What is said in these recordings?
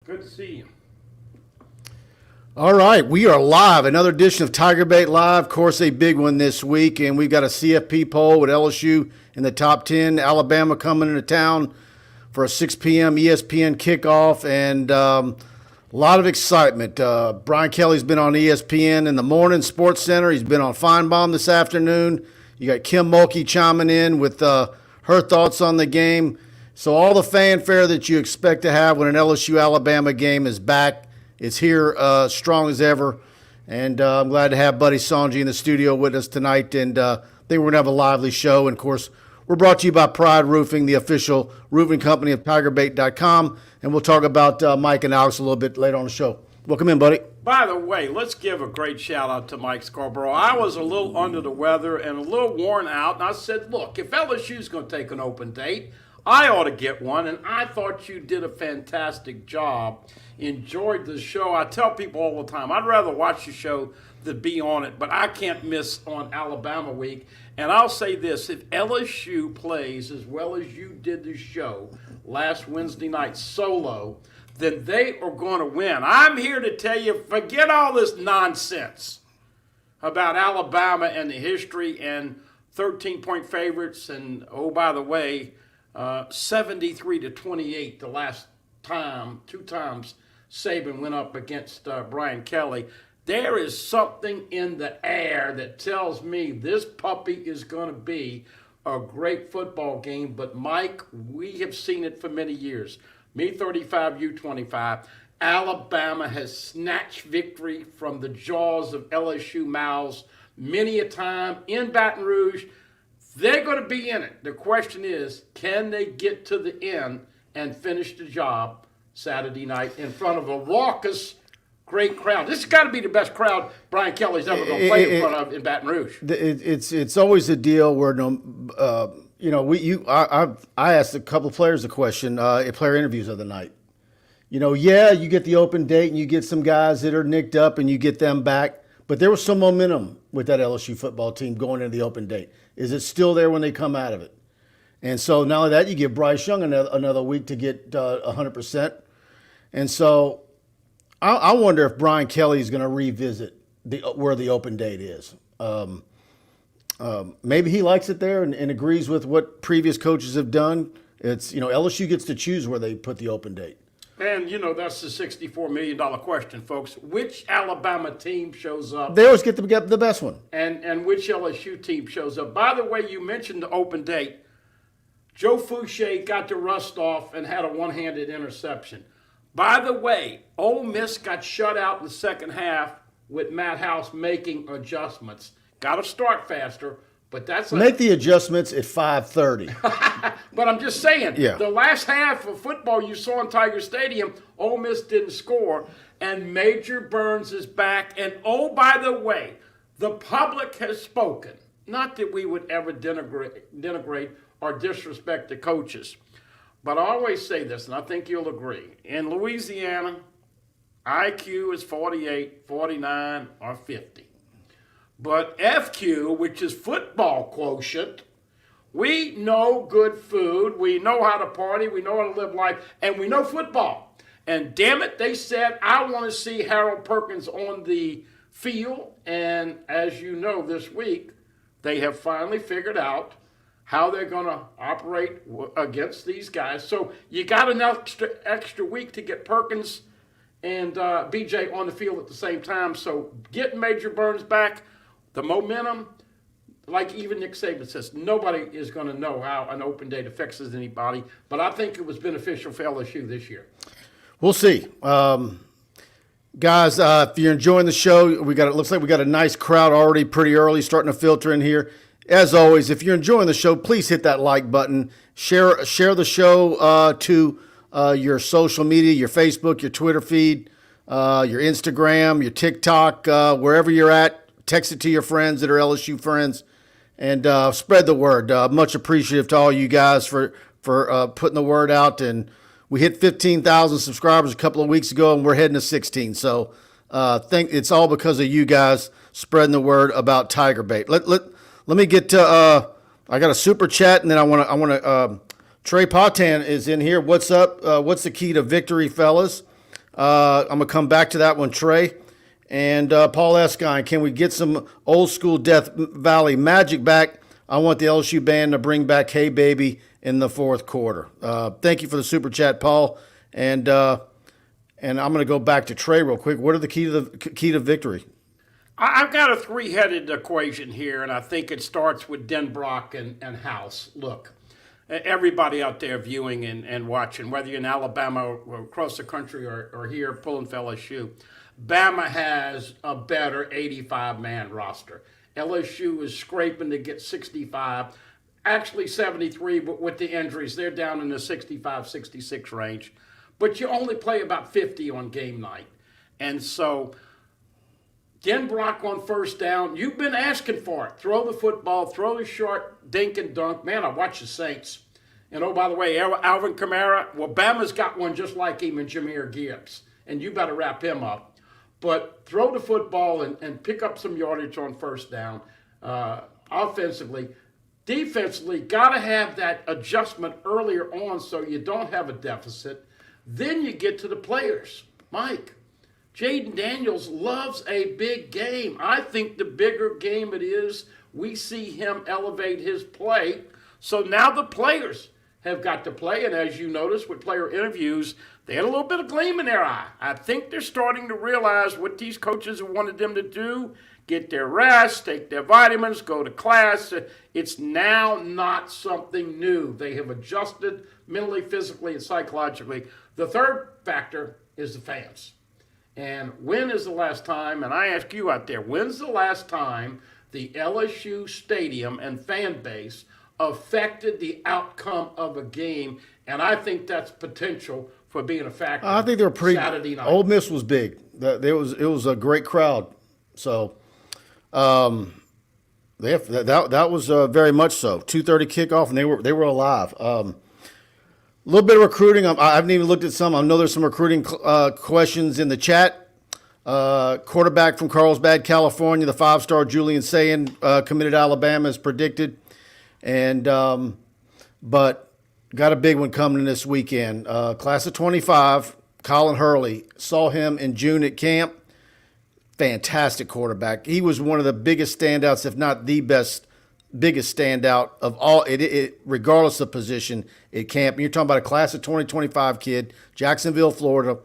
Good to see you. All right, we are live. Another edition of TigerBait Live. Of course, a big one this week, and we've got a CFP poll with LSU in the top 10. Alabama coming into town for a 6 p.m. ESPN kickoff, and a lot of excitement. Brian Kelly's been on ESPN in the morning, Sports Center. He's been on Feinbaum this afternoon. You got Kim Mulkey chiming in with her thoughts on the game. So all the fanfare that you expect to have when an LSU-Alabama game is back. It's here strong as ever, and I'm glad to have Buddy Songy in the studio with us tonight, and I think we're going to have a lively show. And, of course, we're brought to you by Pride Roofing, the official roofing company of TigerBait.com, and we'll talk about Mike and Alex a little bit later on the show. Welcome in, buddy. By the way, let's give a great shout-out to Mike Scarborough. I was a little under the weather and a little worn out, and I said, look, if LSU's going to take an open date, I ought to get one, and I thought you did a fantastic job. Enjoyed the show. I tell people all the time, I'd rather watch the show than be on it, but I can't miss on Alabama week. And I'll say this, if LSU plays as well as you did the show last Wednesday night solo, then they are going to win. I'm here to tell you, forget all this nonsense about Alabama and the history and 13-point favorites and, oh, by the way, 73-28 the last time, 2 times Saban went up against Brian Kelly. There is something in the air that tells me this puppy is going to be a great football game. But, Mike, we have seen it for many years. Me 35, you 25. Alabama has snatched victory from the jaws of LSU mouths many a time in Baton Rouge. They're going to be in it. The question is, can they get to the end and finish the job Saturday night in front of a raucous, great crowd? This has got to be the best crowd Brian Kelly's ever going to play in front of in Baton Rouge. It's always a deal where I asked a couple of players a question at player interviews of the night. You get the open date and you get some guys that are nicked up and you get them back, but there was some momentum with that LSU football team going into the open date. Is it still there when they come out of it? And so not only that, you give Bryce Young another week to get 100%. And so I wonder if Brian Kelly is going to revisit where the open date is. Maybe he likes it there and agrees with what previous coaches have done. It's, LSU gets to choose where they put the open date. And, that's the $64 million question, folks. Which Alabama team shows up? They always get the best one. And which LSU team shows up? By the way, you mentioned the open date. Joe Fouché got the rust off and had a one-handed interception. By the way, Ole Miss got shut out in the second half with Matt House making adjustments. Got to start faster. But that's make the adjustments at 5:30. But I'm just saying, yeah. The last half of football you saw in Tiger Stadium, Ole Miss didn't score, and Major Burns is back. And oh, by the way, the public has spoken. Not that we would ever denigrate or disrespect the coaches, but I always say this, and I think you'll agree. In Louisiana, IQ is 48, 49, or 50. But FQ, which is football quotient, we know good food, we know how to party, we know how to live life, and we know football. And damn it, they said, I want to see Harold Perkins on the field. And as you know, this week, they have finally figured out how they're going to operate against these guys. So you got an extra week to get Perkins and BJ on the field at the same time. So getting Major Burns back, the momentum, like even Nick Saban says, nobody is going to know how an open date affects anybody. But I think it was beneficial for LSU this year. We'll see. Guys, if you're enjoying the show, it looks like we got a nice crowd already pretty early starting to filter in here. As always, if you're enjoying the show, please hit that like button. Share the show to your social media, your Facebook, your Twitter feed, your Instagram, your TikTok, wherever you're at. Text it to your friends that are LSU friends, and spread the word. Much appreciative to all you guys for putting the word out. And we hit 15,000 subscribers a couple of weeks ago, and we're heading to 16. So think it's all because of you guys spreading the word about TigerBait. Let me get to. I got a super chat, and then I want to. Trey Baton is in here. What's up? What's the key to victory, fellas? I'm going to come back to that one, Trey. And Paul Esquine, can we get some old school Death Valley magic back? I want the LSU band to bring back Hey Baby in the fourth quarter. Thank you for the super chat, Paul. And I'm going to go back to Trey real quick. What are the key to victory? I've got a three-headed equation here, and I think it starts with Denbrock and House. Look, everybody out there viewing and watching, whether you're in Alabama or across the country or here pulling for LSU, Bama has a better 85-man roster. LSU is scraping to get 65, actually 73, but with the injuries, they're down in the 65, 66 range. But you only play about 50 on game night. And so Denbrock on first down, you've been asking for it. Throw the football, throw the short dink and dunk. Man, I watch the Saints. And oh, by the way, Alvin Kamara, well, Bama's got one just like him and Jahmyr Gibbs. And you better wrap him up. But throw the football and pick up some yardage on first down offensively. Defensively, got to have that adjustment earlier on so you don't have a deficit. Then you get to the players. Mike, Jaden Daniels loves a big game. I think the bigger game it is, we see him elevate his play. So now the players have got to play. And as you notice with player interviews, they had a little bit of gleam in their eye. I think they're starting to realize what these coaches have wanted them to do, get their rest, take their vitamins, go to class. It's now not something new. They have adjusted mentally, physically, and psychologically. The third factor is the fans. And when is the last time, and I ask you out there, when's the last time the LSU stadium and fan base affected the outcome of a game? And I think that's potential for being a factor. I think they were pretty. Saturday night. Ole Miss was big. It was a great crowd. So, that was very much so. 2:30 kickoff, and they were alive. A little bit of recruiting. I haven't even looked at some. I know there's some recruiting questions in the chat. Quarterback from Carlsbad, California, the 5-star Julian Sayin committed to Alabama as predicted, and but got a big one coming this weekend. Class of 25, Colin Hurley. Saw him in June at camp. Fantastic quarterback. He was one of the biggest standouts, if not the biggest standout of all, regardless of position at camp. And you're talking about a class of 2025 kid, Jacksonville, Florida,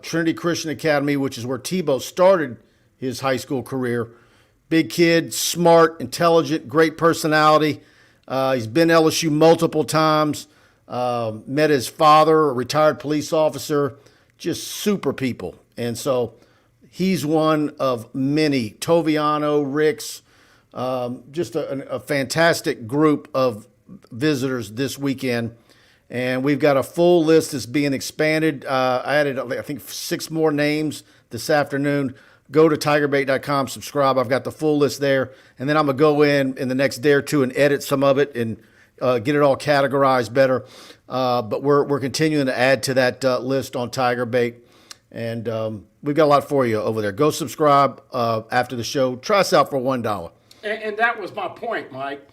Trinity Christian Academy, which is where Tebow started his high school career. Big kid, smart, intelligent, great personality. He's been LSU multiple times. Met his father, a retired police officer, just super people. And so he's one of many. Toviano, Ricks, just a fantastic group of visitors this weekend. And we've got a full list that's being expanded. I added, I think, 6 more names this afternoon. Go to TigerBait.com, subscribe. I've got the full list there. And then I'm going to go in the next day or two and edit some of it and get it all categorized better. But we're continuing to add to that list on TigerBait. And we've got a lot for you over there. Go subscribe after the show. Try us out for $1. And that was my point, Mike.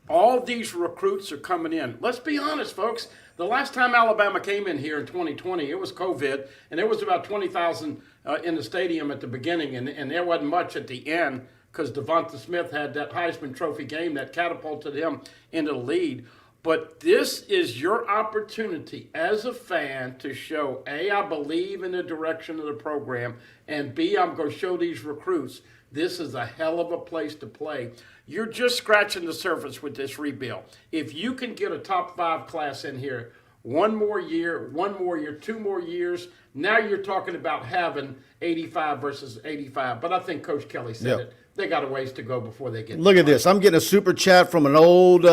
All these recruits are coming in. Let's be honest, folks. The last time Alabama came in here in 2020, it was COVID, and there was about 20,000 in the stadium at the beginning, and there wasn't much at the end because Devonta Smith had that Heisman Trophy game that catapulted him into the lead. But this is your opportunity as a fan to show, A, I believe in the direction of the program, and B, I'm going to show these recruits this is a hell of a place to play. You're just scratching the surface with this rebuild. If you can get a top 5 class in here, 1 more year, 2 more years, now you're talking about having 85 versus 85. But I think Coach Kelly said it. They got a ways to go before they get. Look at this. I'm getting a super chat from an old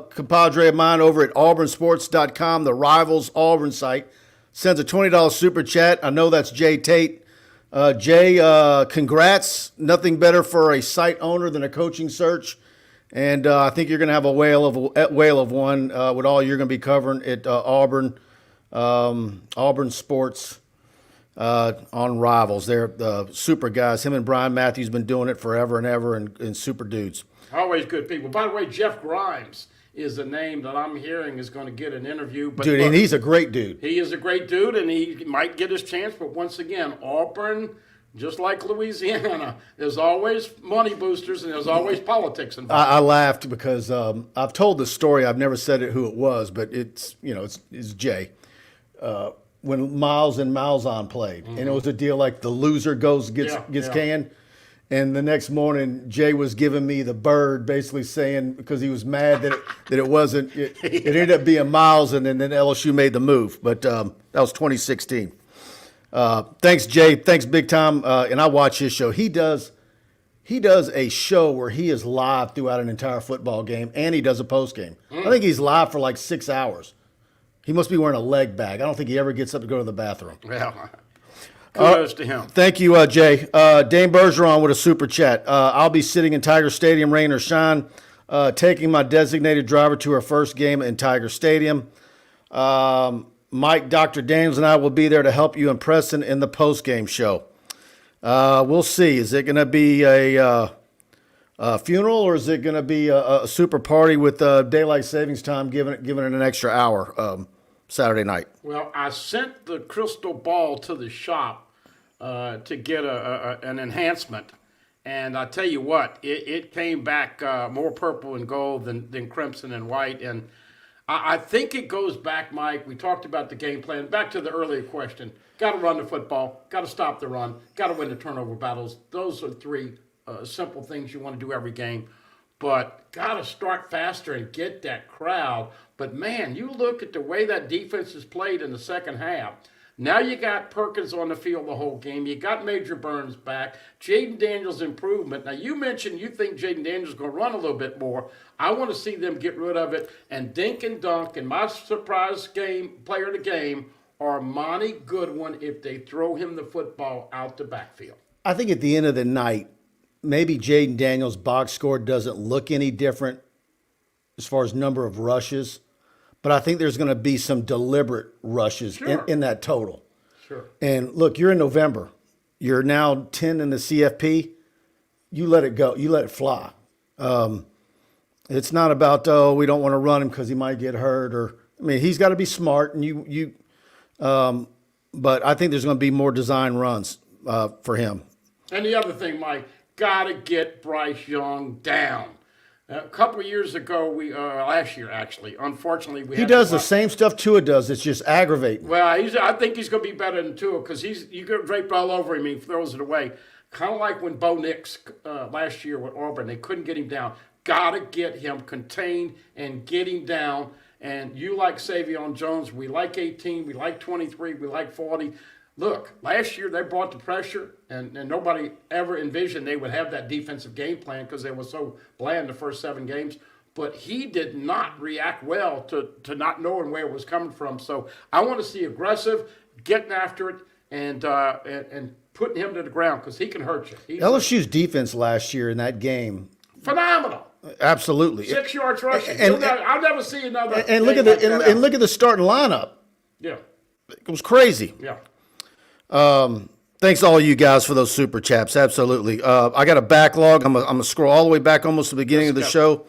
compadre of mine over at auburnsports.com, the Rivals Auburn site. Sends a $20 super chat. I know that's Jay Tate. Jay, congrats. Nothing better for a site owner than a coaching search. And I think you're going to have a whale of one with all you're going to be covering at Auburn Sports on Rivals. They're super guys. Him and Brian Matthews been doing it forever and ever, and super dudes. Always good people. By the way, Jeff Grimes is a name that I'm hearing is going to get an interview. But Dude, look, and he's a great dude. he is a great dude, and he might get his chance. But once again, Auburn, just like Louisiana, there's always money boosters and there's always politics involved. I laughed because I've told the story. I've never said who it was, but it's Jay. When Miles and Malzahn played, and it was a deal like the loser gets canned. And the next morning, Jay was giving me the bird, basically saying because he was mad that it wasn't. It ended up being Miles, and then LSU made the move. But that was 2016. Thanks, Jay. Thanks, big time. And I watch his show. He does a show where he is live throughout an entire football game, and he does a post game. I think he's live for like 6 hours. He must be wearing a leg bag. I don't think he ever gets up to go to the bathroom. Well, kudos to him. Thank you, Jay. Dane Bergeron with a super chat. I'll be sitting in Tiger Stadium, rain or shine, taking my designated driver to her first game in Tiger Stadium. Mike, Dr. Daniels, and I will be there to help you and Preston in the post-game show. We'll see. Is it going to be a funeral, or is it going to be a super party with daylight savings time, giving it an extra hour Saturday night? Well, I sent the crystal ball to the shop to get an enhancement, and I tell you what, it came back more purple and gold than crimson and white, and I think it goes back, Mike. We talked about the game plan. Back to the earlier question. Got to run the football. Got to stop the run. Got to win the turnover battles. Those are three simple things you want to do every game. But got to start faster and get that crowd. But, man, you look at the way that defense is played in the second half. Now you got Perkins on the field the whole game. You got Major Burns back. Jaden Daniels' improvement. Now, you mentioned you think Jaden Daniels is going to run a little bit more. I want to see them get rid of it. And Dink and Dunk, and my surprise player of the game, are Monty Goodwin if they throw him the football out the backfield. I think at the end of the night, maybe Jaden Daniels' box score doesn't look any different as far as number of rushes. But I think there's going to be some deliberate rushes in that total. Sure. And look, you're in November. You're now 10 in the CFP. You let it go. You let it fly. It's not about, we don't want to run him because he might get hurt. He's got to be smart. And but I think there's going to be more design runs for him. And the other thing, Mike, got to get Bryce Young down. A couple of years ago, last year actually, unfortunately, he does the same stuff Tua does. It's just aggravating. Well, I think he's going to be better than Tua because you get draped all over him. He throws it away, kind of like when Bo Nix last year with Auburn. They couldn't get him down. Got to get him contained and get him down. And you like Savion Jones. We like 18. We like 23. We like 40. Look, last year they brought the pressure, and nobody ever envisioned they would have that defensive game plan because they were so bland the first 7 games. But he did not react well to not knowing where it was coming from. So I want to see aggressive, getting after it, and putting him to the ground because he can hurt you. LSU's defense last year in that game, phenomenal. Absolutely, 6 yards rushing. I'll never see another. And look at look at the starting lineup. Yeah, it was crazy. Yeah. Thanks to all you guys for those super chats. Absolutely. I got a backlog. I'm gonna scroll all the way back almost to the beginning of the show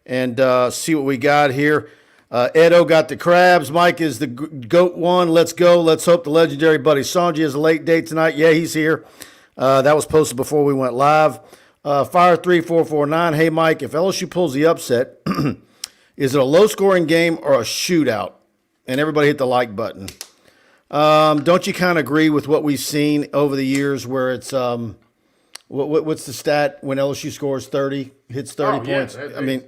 and see what we got here. Edo got the crabs. Mike is the GOAT one. Let's go. Let's hope the legendary Buddy Songy has a late date tonight. Yeah, he's here. That was posted before we went live. Fire 3449. Hey, Mike, if LSU pulls the upset, is it a low-scoring game or a shootout? And everybody hit the like button. Don't you kind of agree with what we've seen over the years where it's what's the stat when LSU scores 30, hits 30 points? Yeah,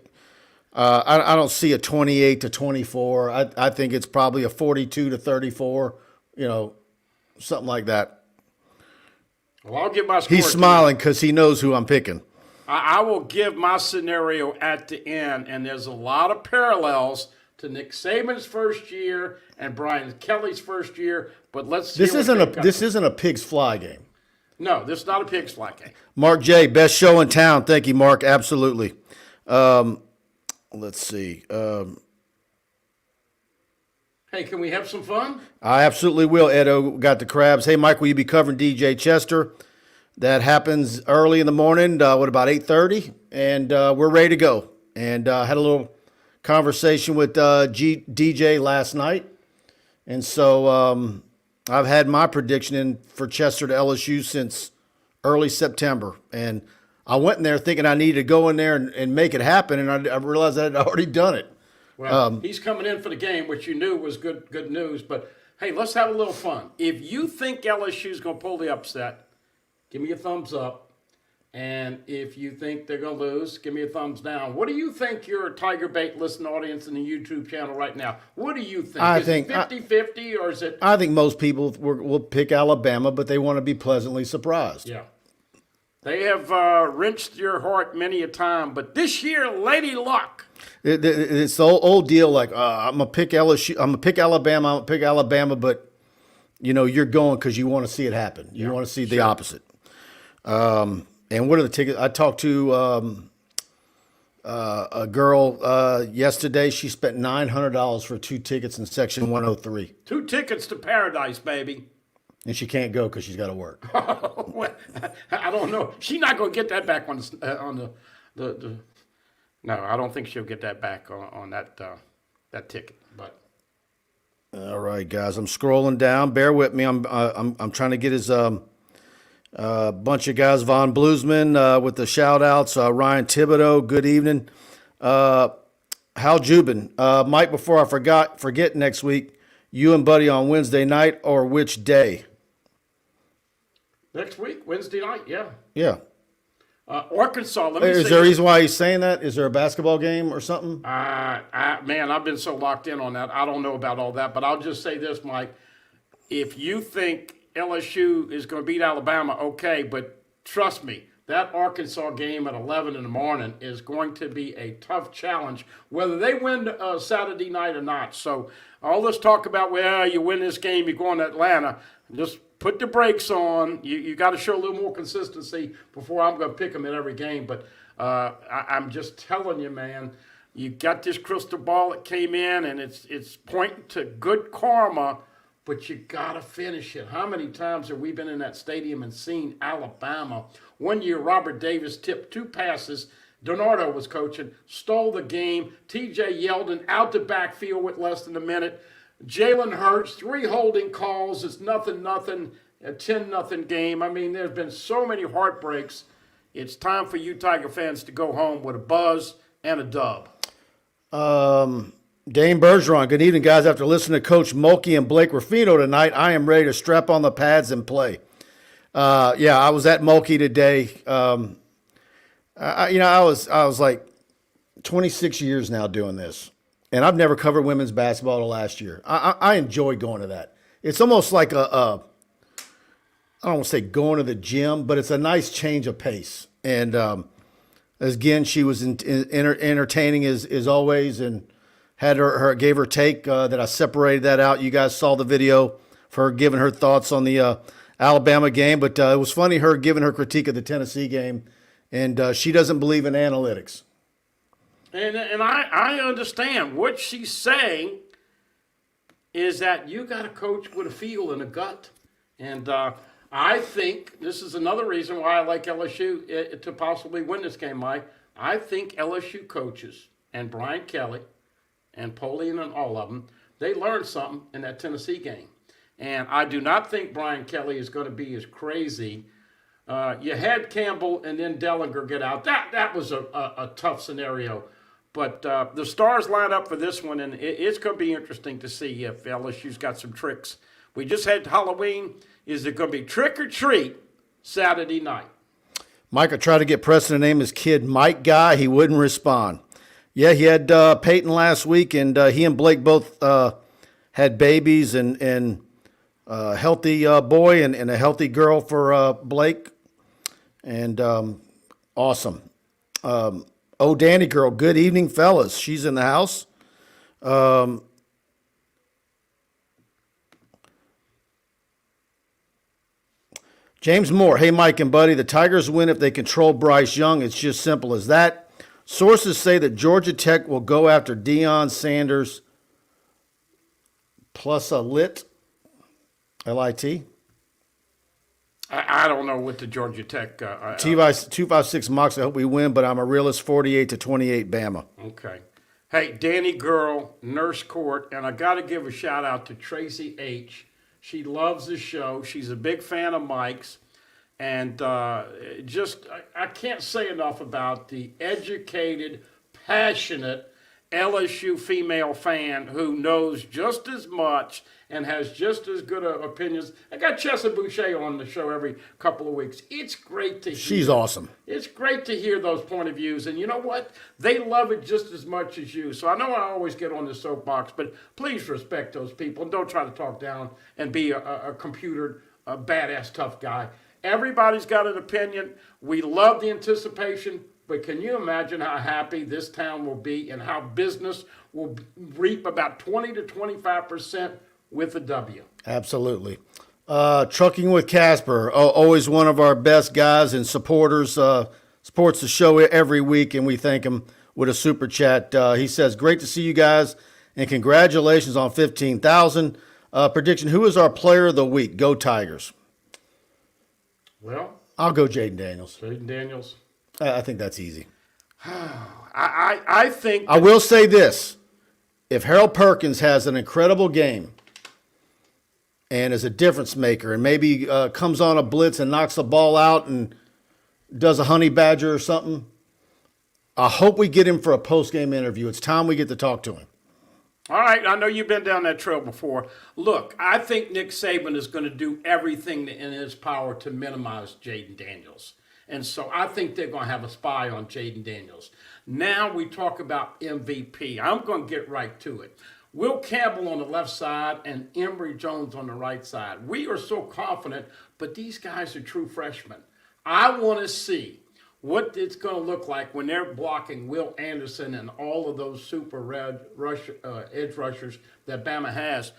I don't see a 28-24. I think it's probably a 42-34, something like that. Well, I'll give my score. He's smiling because he knows who I'm picking. I will give my scenario at the end, and there's a lot of parallels to Nick Saban's first year and Brian Kelly's first year. But let's see. This isn't a pig's fly game. No, this is not a pig's fly game. Mark J, best show in town. Thank you, Mark. Absolutely. Let's see. Hey, can we have some fun? I absolutely will. Edo got the crabs. Hey, Mike, will you be covering DJ Chester? That happens early in the morning. About 8:30, and we're ready to go. And had a little conversation with DJ last night. And so I've had my prediction in for Chester to LSU since early September. And I went in there thinking I needed to go in there and make it happen, and I realized I had already done it. Well, he's coming in for the game, which you knew was good news. But, hey, let's have a little fun. If you think LSU's going to pull the upset, give me a thumbs up. And if you think they're going to lose, give me a thumbs down. What do you think your TigerBait listening audience in the YouTube channel right now? What do you think? Is it 50-50 or is it? I think most people will pick Alabama, but they want to be pleasantly surprised. Yeah. They have wrenched your heart many a time, but this year, Lady Luck. It's the old deal like, I'm going to pick LSU, I'm going to pick Alabama, I'm going to pick Alabama, but, you're going because you want to see it happen. You want to see the opposite. And what are the tickets? I talked to a girl yesterday. She spent $900 for 2 tickets in Section 103. 2 tickets to paradise, baby. And she can't go because she's got to work. Well, I don't know. She's not going to get that back on the. No, I don't think she'll get that back on that ticket. But all right, guys, I'm scrolling down. Bear with me. I'm trying to get his bunch of guys. Von Bluesman with the shout outs. Ryan Thibodeau. Good evening. Hal Jubin. Mike. Before I forget next week. You and Buddy on Wednesday night or which day? Next week, Wednesday night, yeah. Yeah. Arkansas, Is there a reason why he's saying that? Is there a basketball game or something? Man, I've been so locked in on that. I don't know about all that, but I'll just say this, Mike. If you think LSU is going to beat Alabama, okay, but trust me, that Arkansas game at 11 in the morning is going to be a tough challenge, whether they win Saturday night or not. So all this talk about, well, you win this game, you go on to Atlanta, just put the brakes on. You got to show a little more consistency before I'm going to pick them in every game. But I'm just telling you, man, you got this crystal ball that came in, and it's pointing to good karma, but you got to finish it. How many times have we been in that stadium and seen Alabama? One year, Robert Davis tipped 2 passes. Donardo was coaching, stole the game. T.J. Yeldon out the backfield with less than a minute. Jalen Hurts, 3 holding calls. It's nothing, a 10-0 game. I mean, there's been so many heartbreaks. It's time for you Tiger fans to go home with a buzz and a dub. Dane Bergeron, good evening, guys. After listening to Coach Mulkey and Blake Ruffino tonight, I am ready to strap on the pads and play. I was at Mulkey today. I was like 26 years now doing this, and I've never covered women's basketball till last year. I enjoy going to that. It's almost like I don't want to say going to the gym, but it's a nice change of pace. And again, she was entertaining as always, and had gave her take that I separated that out. You guys saw the video for her giving her thoughts on the Alabama game, but it was funny her giving her critique of the Tennessee game, and she doesn't believe in analytics. And I understand what she's saying is that you got to coach with a feel and a gut, and I think this is another reason why I like LSU to possibly win this game, Mike. I think LSU coaches and Brian Kelly and Polian and all of them, they learned something in that Tennessee game. And I do not think Brian Kelly is going to be as crazy. You had Campbell and then Dellinger get out. That was a tough scenario. But the stars line up for this one, and it's going to be interesting to see if LSU's got some tricks. We just had Halloween. Is it going to be trick or treat Saturday night? Mike, I tried to get Preston to name his kid Mike Guy. He wouldn't respond. Yeah, he had Peyton last week, and he and Blake both had babies, and a healthy boy and a healthy girl for Blake. And awesome. Danny girl, good evening, fellas. She's in the house. James Moore, hey, Mike and Buddy, the Tigers win if they control Bryce Young. It's just simple as that. Sources say that Georgia Tech will go after Deion Sanders plus a lit, L-I-T. I don't know what the Georgia Tech. 256 mocks. I hope we win, but I'm a realist. 48-28 Bama. Okay. Hey, Danny Girl, Nurse Court, and I got to give a shout out to Tracy H. She loves the show. She's a big fan of Mike's. And I can't say enough about the educated, passionate LSU female fan who knows just as much and has just as good opinions. I got Chessa Boucher on the show every couple of weeks. It's great to hear. She's awesome. It's great to hear those point of views. And you know what? They love it just as much as you. So I know I always get on the soapbox, but please respect those people and don't try to talk down and be a computer, a badass tough guy. Everybody's got an opinion. We love the anticipation, but can you imagine how happy this town will be and how business will reap about 20 to 25% with a W? Absolutely. Trucking with Casper, always one of our best guys and supporters, supports the show every week, and we thank him with a super chat. He says, great to see you guys, and congratulations on 15,000. Prediction, who is our player of the week? Go Tigers. Well, I'll go Jaden Daniels. Jaden Daniels. I think that's easy. I think. I will say this. If Harold Perkins has an incredible game and is a difference maker and maybe comes on a blitz and knocks the ball out and does a honey badger or something, I hope we get him for a post-game interview. It's time we get to talk to him. All right, I know you've been down that trail before. Look, I think Nick Saban is going to do everything in his power to minimize Jaden Daniels. And so I think they're going to have a spy on Jaden Daniels. Now we talk about MVP. I'm going to get right to it. Will Campbell on the left side and Emory Jones on the right side. We are so confident, but these guys are true freshmen. I want to see what it's going to look like when they're blocking Will Anderson and all of those super edge rushers that Bama has.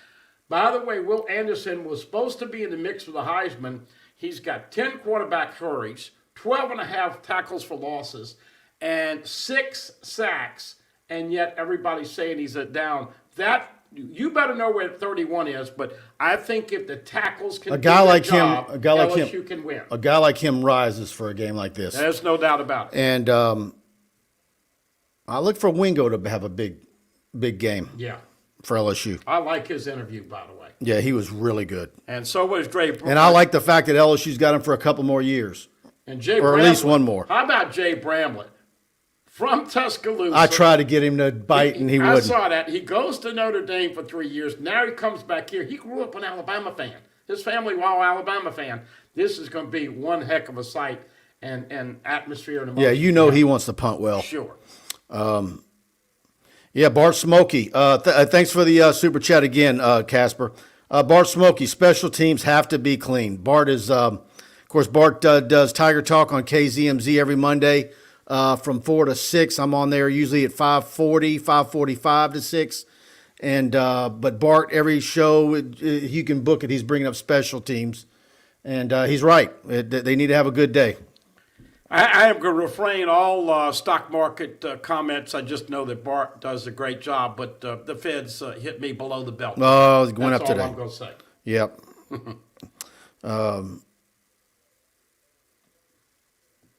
By the way, Will Anderson was supposed to be in the mix for the Heisman. He's got 10 quarterback hurries, 12 and a half tackles for losses, and 6 sacks, and yet everybody's saying he's down. That you better know where 31 is, but I think if the tackles can LSU can win. A guy like him rises for a game like this. There's no doubt about it. And I look for Wingo to have a big game. Yeah. For LSU. I like his interview, by the way. Yeah, he was really good. And so was Dre. And I like the fact that LSU's got him for a couple more years. And Jay or Bramlett, at least one more. How about Jay Bramlett? From Tuscaloosa. I tried to get him to bite, and he wouldn't. I saw that. He goes to Notre Dame for 3 years. Now he comes back here. He grew up an Alabama fan. His family, while Alabama fan. This is going to be one heck of a sight and atmosphere. And yeah, you know he wants to punt well. Sure. Yeah, Bart Smokey. Thanks for the super chat again, Casper. Bart Smokey, special teams have to be clean. Bart is, of course, Bart does Tiger Talk on KZMZ every Monday. From 4 to 6. I'm on there usually at 5:40, 5:45 to 6. And but Bart, every show, you can book it. He's bringing up special teams. And he's right. They need to have a good day. I am going to refrain all stock market comments. I just know that Bart does a great job, but the feds hit me below the belt. Oh, it went up today. That's all I'm going to say. Yep.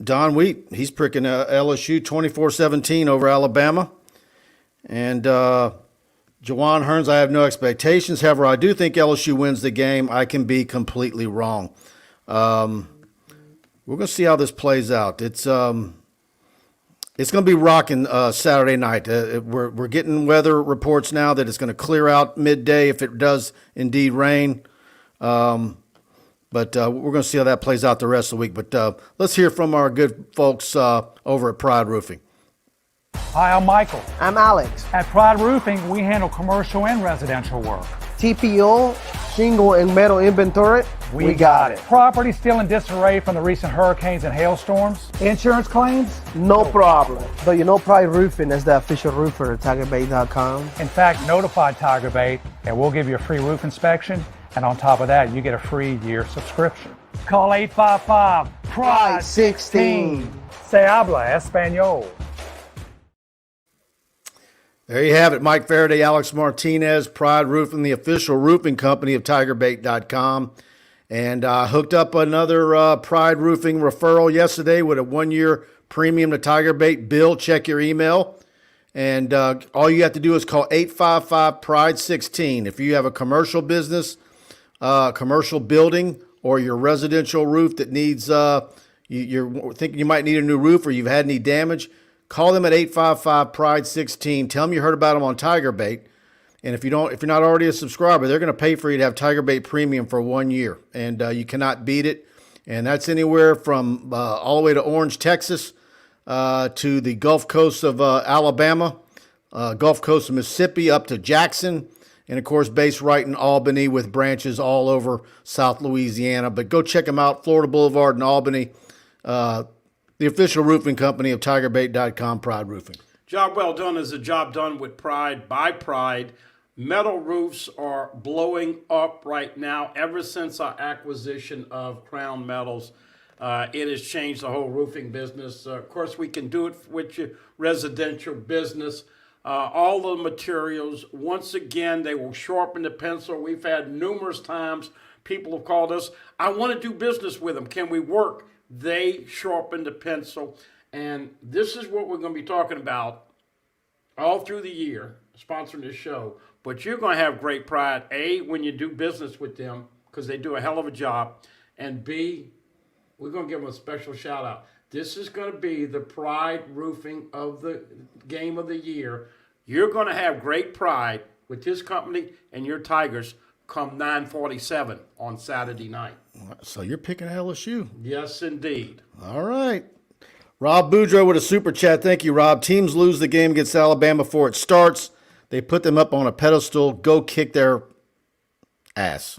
Don Wheat, he's pricking LSU 24-17 over Alabama. And Jawan Hearns, I have no expectations. However, I do think LSU wins the game. I can be completely wrong. We're going to see how this plays out. It's going to be rocking Saturday night. We're getting weather reports now that it's going to clear out midday if it does indeed rain. But we're going to see how that plays out the rest of the week. But let's hear from our good folks over at Pride Roofing. Hi, I'm Michael. I'm Alex. At Pride Roofing, we handle commercial and residential work. TPO, shingle, and metal inventory. We got it. Property still in disarray from the recent hurricanes and hailstorms. Insurance claims? No problem. Though you know Pride Roofing is the official roofer at TigerBait.com. In fact, notify TigerBait and we'll give you a free roof inspection. And on top of that, you get a free year subscription. Call 855-PRIDE-16. Se habla español. There you have it. Mike Faraday, Alex Martinez, Pride Roofing, the official roofing company of TigerBait.com. And I hooked up another Pride Roofing referral yesterday with a 1-year premium to TigerBait. Bill, check your email. And all you have to do is call 855-PRIDE-16. If you have a commercial business, commercial building, or your residential roof that needs, you're thinking you might need a new roof or you've had any damage, call them at 855-PRIDE-16. Tell them you heard about them on TigerBait. And if you're not already a subscriber, they're going to pay for you to have TigerBait Premium for 1 year. And you cannot beat it. And that's anywhere from all the way to Orange, Texas, to the Gulf Coast of Alabama, Gulf Coast of Mississippi, up to Jackson, and of course based right in Albany with branches all over South Louisiana. But go check them out, Florida Boulevard in Albany, the official roofing company of TigerBait.com, Pride Roofing. Job well done is a job done with pride by Pride. Metal roofs are blowing up right now ever since our acquisition of Crown Metals. It has changed the whole roofing business. Of course, we can do it with your residential business. All the materials, once again, they will sharpen the pencil. We've had numerous times people have called us, I want to do business with them. Can we work? They sharpen the pencil. And this is what we're going to be talking about all through the year, sponsoring this show. But you're going to have great pride, A, when you do business with them, because they do a hell of a job, and B, we're going to give them a special shout out. This is going to be the Pride Roofing of the game of the year. You're going to have great pride with this company and your Tigers come 9:47 on Saturday night. So you're picking LSU. Yes, indeed. All right. Rob Boudreaux with a super chat. Thank you, Rob. Teams lose the game against Alabama before it starts. They put them up on a pedestal. Go kick their ass.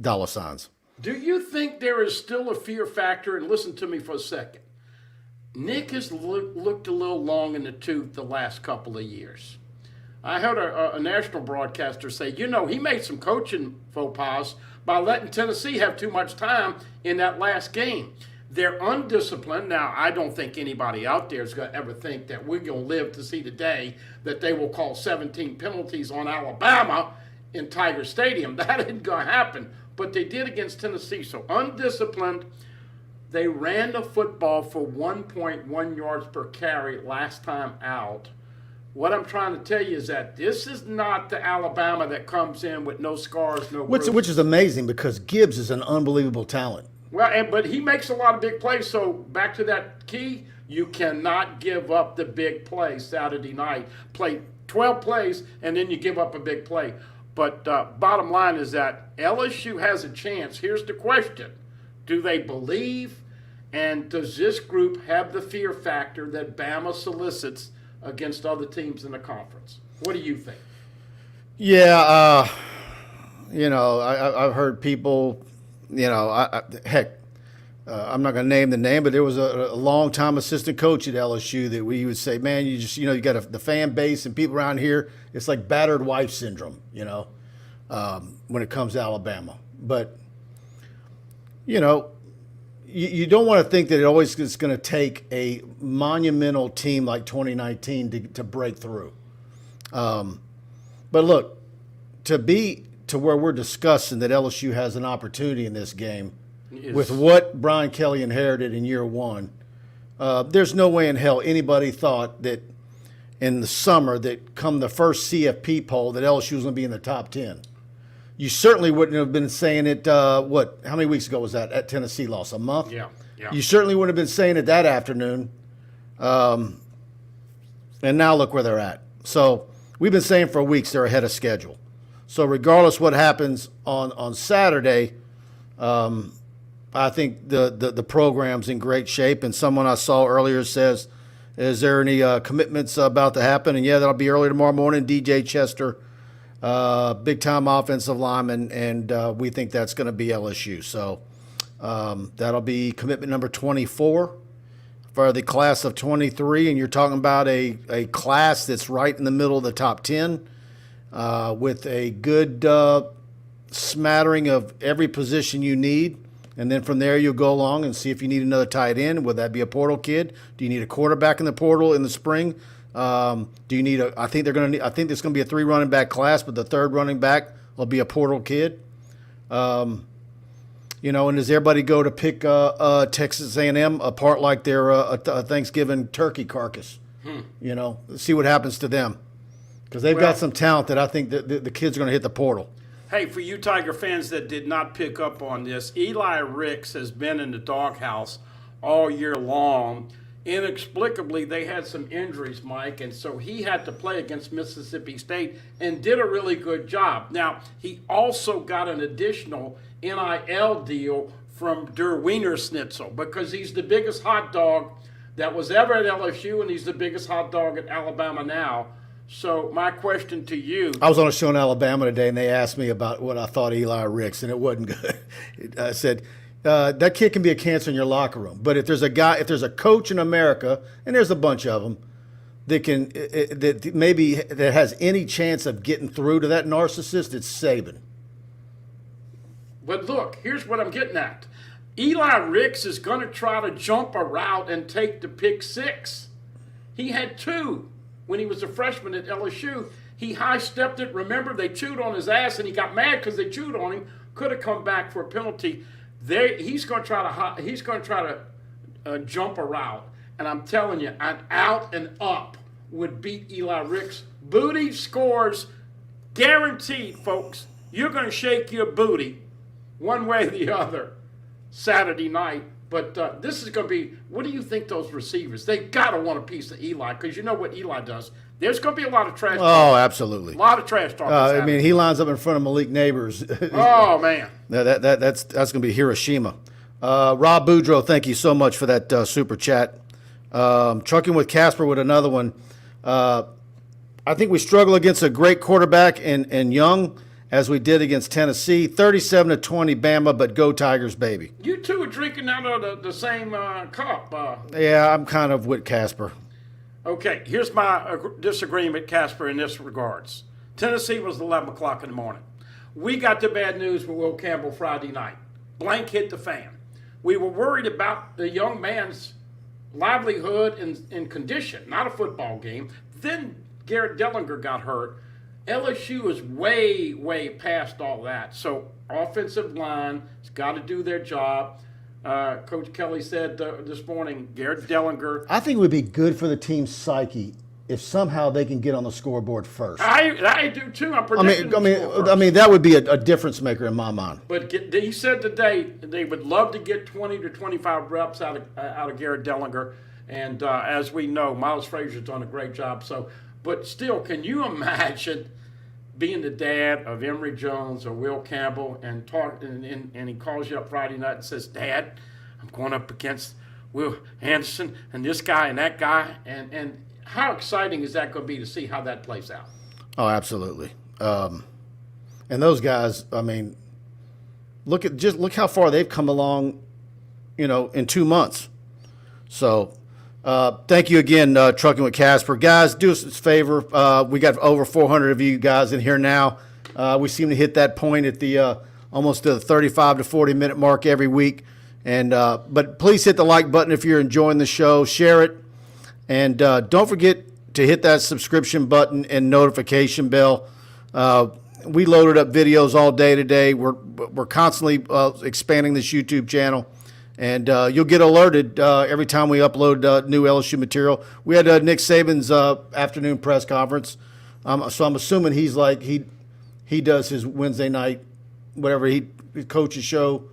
Dollar signs. Do you think there is still a fear factor? And listen to me for a second. Nick has looked a little long in the tooth the last couple of years. I heard a national broadcaster say, he made some coaching faux pas by letting Tennessee have too much time in that last game. They're undisciplined. Now, I don't think anybody out there is going to ever think that we're going to live to see the day that they will call 17 penalties on Alabama in Tiger Stadium. That ain't going to happen. But they did against Tennessee. So undisciplined. They ran the football for 1.1 yards per carry last time out. What I'm trying to tell you is that this is not the Alabama that comes in with no scars, no bruises. Which is amazing because Gibbs is an unbelievable talent. Well, but he makes a lot of big plays. So back to that key, you cannot give up the big play Saturday night. Play 12 plays, and then you give up a big play. But bottom line is that LSU has a chance. Here's the question. Do they believe, and does this group have the fear factor that Bama solicits against other teams in the conference? What do you think? Yeah, I've heard people, I'm not going to name the name, but there was a long-time assistant coach at LSU that we would say, man, you just, you got the fan base and people around here, it's like battered wife syndrome, when it comes to Alabama. But, you don't want to think that it always is going to take a monumental team like 2019 to break through. But look, to be to where we're discussing that LSU has an opportunity in this game with what Brian Kelly inherited in year one, there's no way in hell anybody thought that in the summer that come the first CFP poll that LSU was going to be in the top 10. You certainly wouldn't have been saying it, how many weeks ago was that at Tennessee loss? A month? Yeah. You certainly wouldn't have been saying it that afternoon. And now look where they're at. So we've been saying for weeks they're ahead of schedule. So regardless what happens on Saturday, I think the program's in great shape. And someone I saw earlier says, is there any commitments about to happen? And yeah, that'll be early tomorrow morning. DJ Chester, big-time offensive lineman, and we think that's going to be LSU. So that'll be commitment number 24 for the class of 23. And you're talking about a class that's right in the middle of the top 10 with a good smattering of every position you need. And then from there, you'll go along and see if you need another tight end. Would that be a portal kid? Do you need a quarterback in the portal in the spring? Do you need I think there's going to be a 3 running back class, but the third running back will be a portal kid. And does everybody go to pick Texas A&M apart like their a Thanksgiving turkey carcass? You know, see what happens to them. Because they've got some talent that I think the kids are going to hit the portal. Hey, for you Tiger fans that did not pick up on this, Eli Ricks has been in the doghouse all year long. Inexplicably, they had some injuries, Mike, and so he had to play against Mississippi State and did a really good job. Now, he also got an additional NIL deal from Der Wiener Schnitzel because he's the biggest hot dog that was ever at LSU, and he's the biggest hot dog at Alabama now. So my question to you. I was on a show in Alabama today, and they asked me about what I thought of Eli Ricks, and it wasn't good. I said, that kid can be a cancer in your locker room. But if there's a coach in America, and there's a bunch of them, that has any chance of getting through to that narcissist, it's Saban. But look, here's what I'm getting at. Eli Ricks is going to try to jump a route and take the pick six. He had two. When he was a freshman at LSU, he high-stepped it. Remember, they chewed on his ass, and he got mad because they chewed on him. Could have come back for a penalty. He's going to try to jump a route, and I'm telling you, an out and up would beat Eli Ricks. Booty scores, guaranteed, folks. You're going to shake your booty one way or the other Saturday night. But this is going to be, what do you think those receivers, they got to want a piece of Eli, because you know what Eli does. There's going to be a lot of trash talk. Oh, absolutely. A lot of trash talk. I mean, he lines up in front of Malik Neighbors. Oh, man. That's going to be Hiroshima. Rob Boudreaux, thank you so much for that super chat. Trucking with Casper with another one. I think we struggle against a great quarterback in Young, as we did against Tennessee. 37-20 Bama, but go Tigers, baby. You two are drinking out of the same cup. Yeah, I'm kind of with Casper. Okay, here's my disagreement, Casper, in this regards. Tennessee was 11 o'clock in the morning. We got the bad news with Will Campbell Friday night. Blank hit the fan. We were worried about the young man's livelihood and condition, not a football game. Then Garrett Dellinger got hurt. LSU is way, way past all that. So offensive line has got to do their job. Coach Kelly said this morning, Garrett Dellinger. I think it would be good for the team's psyche if somehow they can get on the scoreboard first. I do too. I'm predicting I mean, that would be a difference maker in my mind. But he said today they would love to get 20 to 25 reps out of Garrett Dellinger, and as we know, Miles Frazier's done a great job. So, but still, can you imagine being the dad of Emory Jones or Will Campbell and he calls you up Friday night and says, "Dad, I'm going up against Will Anderson and this guy and that guy," and how exciting is that going to be to see how that plays out? Oh, absolutely. And those guys, I mean, look how far they've come along, in 2 months. So, thank you again, Trucking with Casper. Guys, do us a favor. We got over 400 of you guys in here now. We seem to hit that point at the almost the 35 to 40 minute mark every week. And but please hit the like button if you're enjoying the show. Share it. And don't forget to hit that subscription button and notification bell. We loaded up videos all day today. We're constantly expanding this YouTube channel. And you'll get alerted every time we upload new LSU material. We had Nick Saban's afternoon press conference. So I'm assuming he's like, he does his Wednesday night, whatever, he coaches show.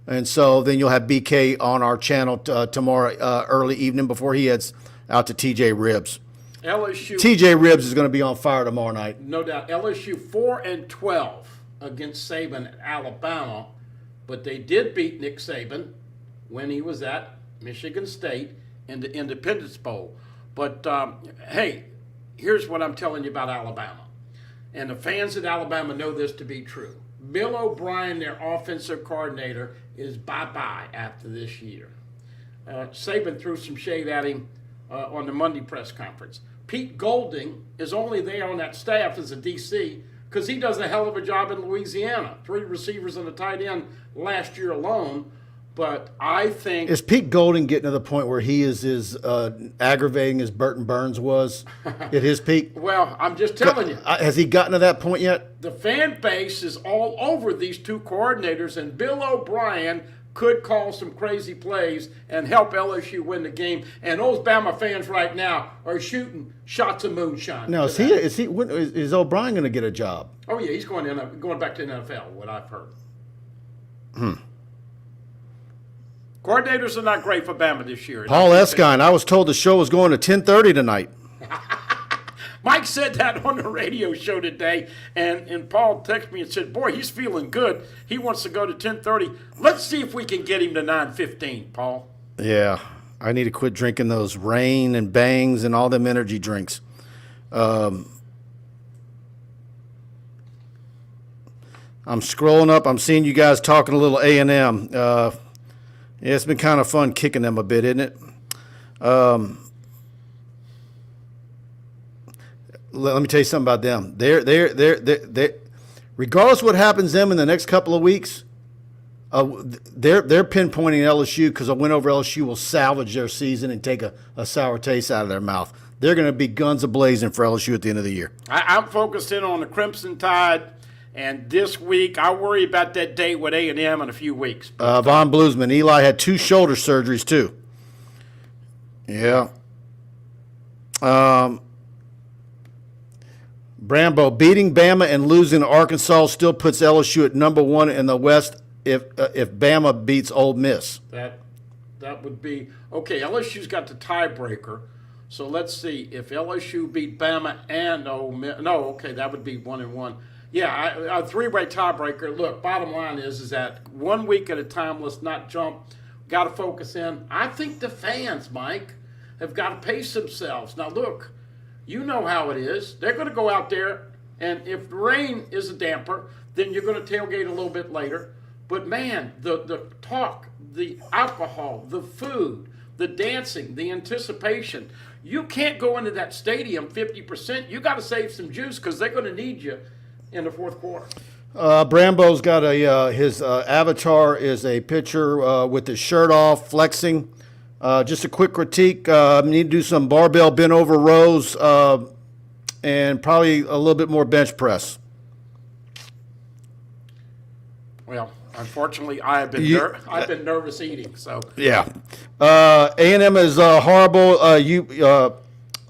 And so then you'll have BK on our channel tomorrow early evening before he heads out to TJ Ribs. TJ Ribs is going to be on fire tomorrow night. No doubt. LSU 4-12 against Saban at Alabama, but they did beat Nick Saban when he was at Michigan State in the Independence Bowl. But, hey, here's what I'm telling you about Alabama. And the fans at Alabama know this to be true. Bill O'Brien, their offensive coordinator, is bye-bye after this year. Saban threw some shade at him on the Monday press conference. Pete Golding is only there on that staff as a DC because he does a hell of a job in Louisiana. 3 receivers and a tight end last year alone. But I think... Is Pete Golding getting to the point where he is as aggravating as Burton Burns was at his peak? Well, I'm just telling you. Has he gotten to that point yet? The fan base is all over these two coordinators, and Bill O'Brien could call some crazy plays and help LSU win the game. And those Bama fans right now are shooting shots of moonshine. Now, is O'Brien going to get a job? Oh yeah, he's going back to the NFL. What I've heard. Coordinators are not great for Bama this year. Paul Escine, I was told the show was going to 10:30 tonight. Mike said that on the radio show today, and Paul texted me and said, boy, he's feeling good. He wants to go to 10:30. Let's see if we can get him to 9:15, Paul. Yeah, I need to quit drinking those Rain and Bangs and all them energy drinks. I'm scrolling up. I'm seeing you guys talking a little A&M. Yeah, it's been kind of fun kicking them a bit, isn't it? Let me tell you something about them. They're regardless of what happens to them in the next couple of weeks, they're pinpointing LSU because a win over LSU will salvage their season and take a sour taste out of their mouth. They're going to be guns a-blazing for LSU at the end of the year. I'm focused in on the Crimson Tide, and this week I'll worry about that date with A&M in a few weeks. Von Bluesman, Eli had 2 shoulder surgeries too. Yeah. Brambo, beating Bama and losing to Arkansas still puts LSU at number 1 in the West if Bama beats Ole Miss. That would be okay. LSU's got the tiebreaker, so let's see if LSU beat Bama and Ole Miss. No, okay, that would be 1-1. Yeah, a 3-way tiebreaker. Look, bottom line is that 1 week at a time. Let's not jump. Got to focus in. I think the fans, Mike, have got to pace themselves. Now, look. You know how it is. They're going to go out there, and if the rain is a damper, then you're going to tailgate a little bit later. But, man, the talk, the alcohol, the food, the dancing, the anticipation, you can't go into that stadium 50%. You got to save some juice because they're going to need you in the fourth quarter. Brambo's got his avatar is a pitcher with his shirt off, flexing. Just a quick critique. Need to do some barbell bent over rows and probably a little bit more bench press. Well, unfortunately, I've been nervous eating. So yeah, A&M is horrible.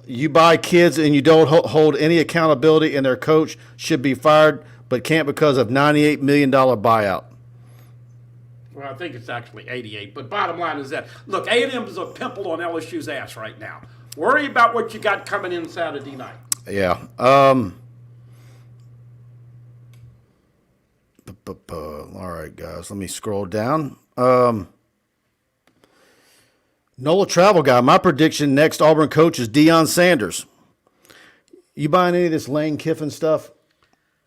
You buy kids and you don't hold any accountability, and their coach should be fired, but can't because of $98 million buyout. Well, I think it's actually 88. But bottom line is that, look, A&M is a pimple on LSU's ass right now. Worry about what you got coming in Saturday night. Yeah. All right, guys. Let me scroll down. Nola Travel Guy. My prediction: next Auburn coach is Deion Sanders. You buying any of this Lane Kiffin stuff?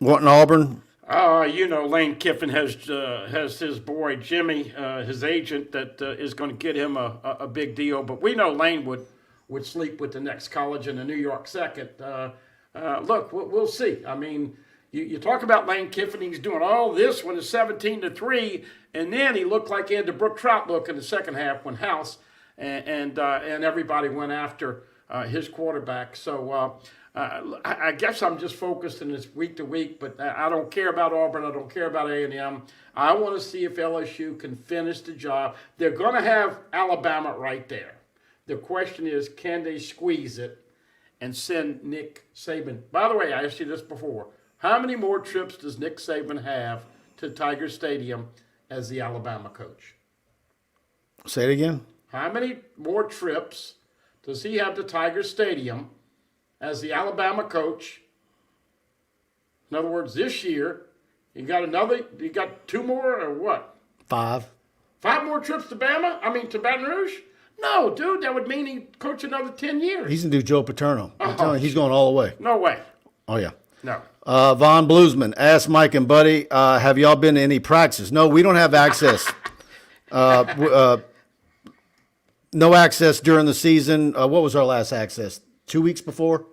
Wanting Auburn? Lane Kiffin has his boy Jimmy, his agent, that is going to get him a big deal. But we know Lane would sleep with the next college in the New York second. Look, we'll see. I mean, you talk about Lane Kiffin. He's doing all this when it's 17-3, and then he looked like he had the Brook Trout look in the second half when House and everybody went after his quarterback. So. I guess I'm just focused in this week to week, but I don't care about Auburn. I don't care about A&M. I want to see if LSU can finish the job. They're going to have Alabama right there. The question is, can they squeeze it and send Nick Saban? By the way, I asked you this before. How many more trips does Nick Saban have to Tiger Stadium as the Alabama coach? Say it again. How many more trips does he have to Tiger Stadium as the Alabama coach? In other words, this year, you got 2 more or what? 5. 5 more trips to Baton Rouge? No, dude, that would mean he'd coach another 10 years. He's going to do Joe Paterno. I'm telling you, he's going all the way. No way. Oh, yeah. No. Von Bluesman, ask Mike and Buddy, have y'all been to any practices? No, we don't have access. No access during the season. What was our last access? 2 weeks before?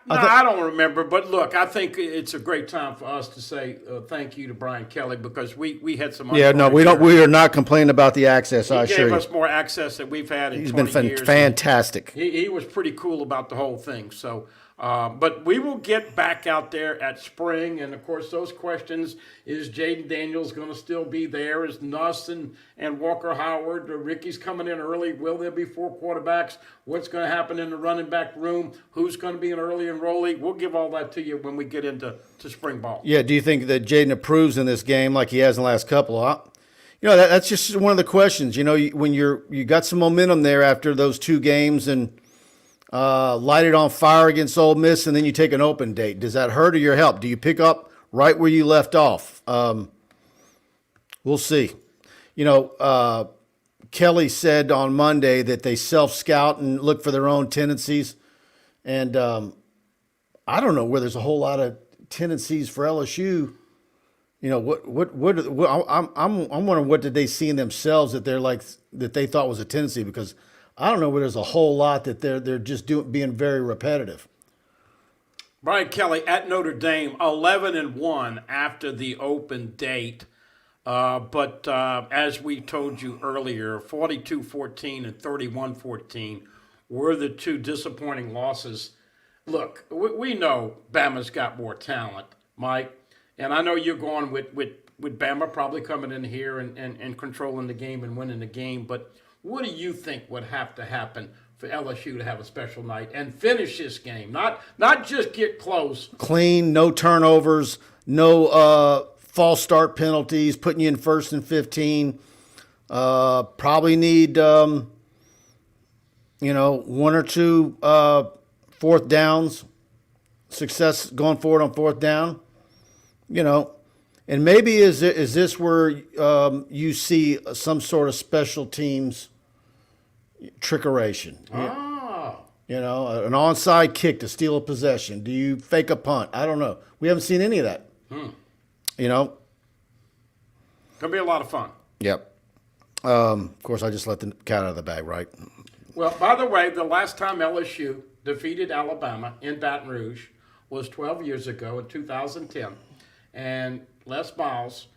No, I don't remember, but look, I think it's a great time for us to say thank you to Brian Kelly because we had some. Yeah, no, we don't. We are not complaining about the access. I He assure gave you, us more access than we've had in he's 20 been years. fantastic. He was pretty cool about the whole thing. So, but we will get back out there at spring, and of course, those questions: is Jaden Daniels going to still be there? Is Nuss and Walker Howard? Ricky's coming in early. Will there be 4 quarterbacks? What's going to happen in the running back room? Who's going to be an early enrollee? We'll give all that to you when we get into spring ball. Yeah. Do you think that Jaden approves in this game like he has in the last couple? That's just one of the questions. When you got some momentum there after those 2 games and light it on fire against Ole Miss, and then you take an open date. Does that hurt or your help? Do you pick up right where you left off? We'll see. Kelly said on Monday that they self-scout and look for their own tendencies, and I don't know where there's a whole lot of tendencies for LSU. I'm wondering what did they see in themselves that that they thought was a tendency, because I don't know where there's a whole lot that they're just being very repetitive. Brian Kelly at Notre Dame, 11-1 after the open date. But as we told you earlier, 42-14 and 31-14 were the 2 disappointing losses. Look, we know Bama's got more talent, Mike, and I know you're going with Bama probably coming in here and controlling the game and winning the game, but what do you think would have to happen for LSU to have a special night and finish this game? Not just get close. Clean, no turnovers, no false start penalties, putting you in 1st and 15. Probably need, 1 or 2 4th downs, success going forward on 4th down. And maybe is this where you see some sort of special teams trickeration? Oh. An onside kick to steal a possession. Do you fake a punt? I don't know. We haven't seen any of that. Gonna be a lot of fun. Yep. Of course, I just let the cat out of the bag, right? Well, by the way, the last time LSU defeated Alabama in Baton Rouge was 12 years ago in 2010. And Les Miles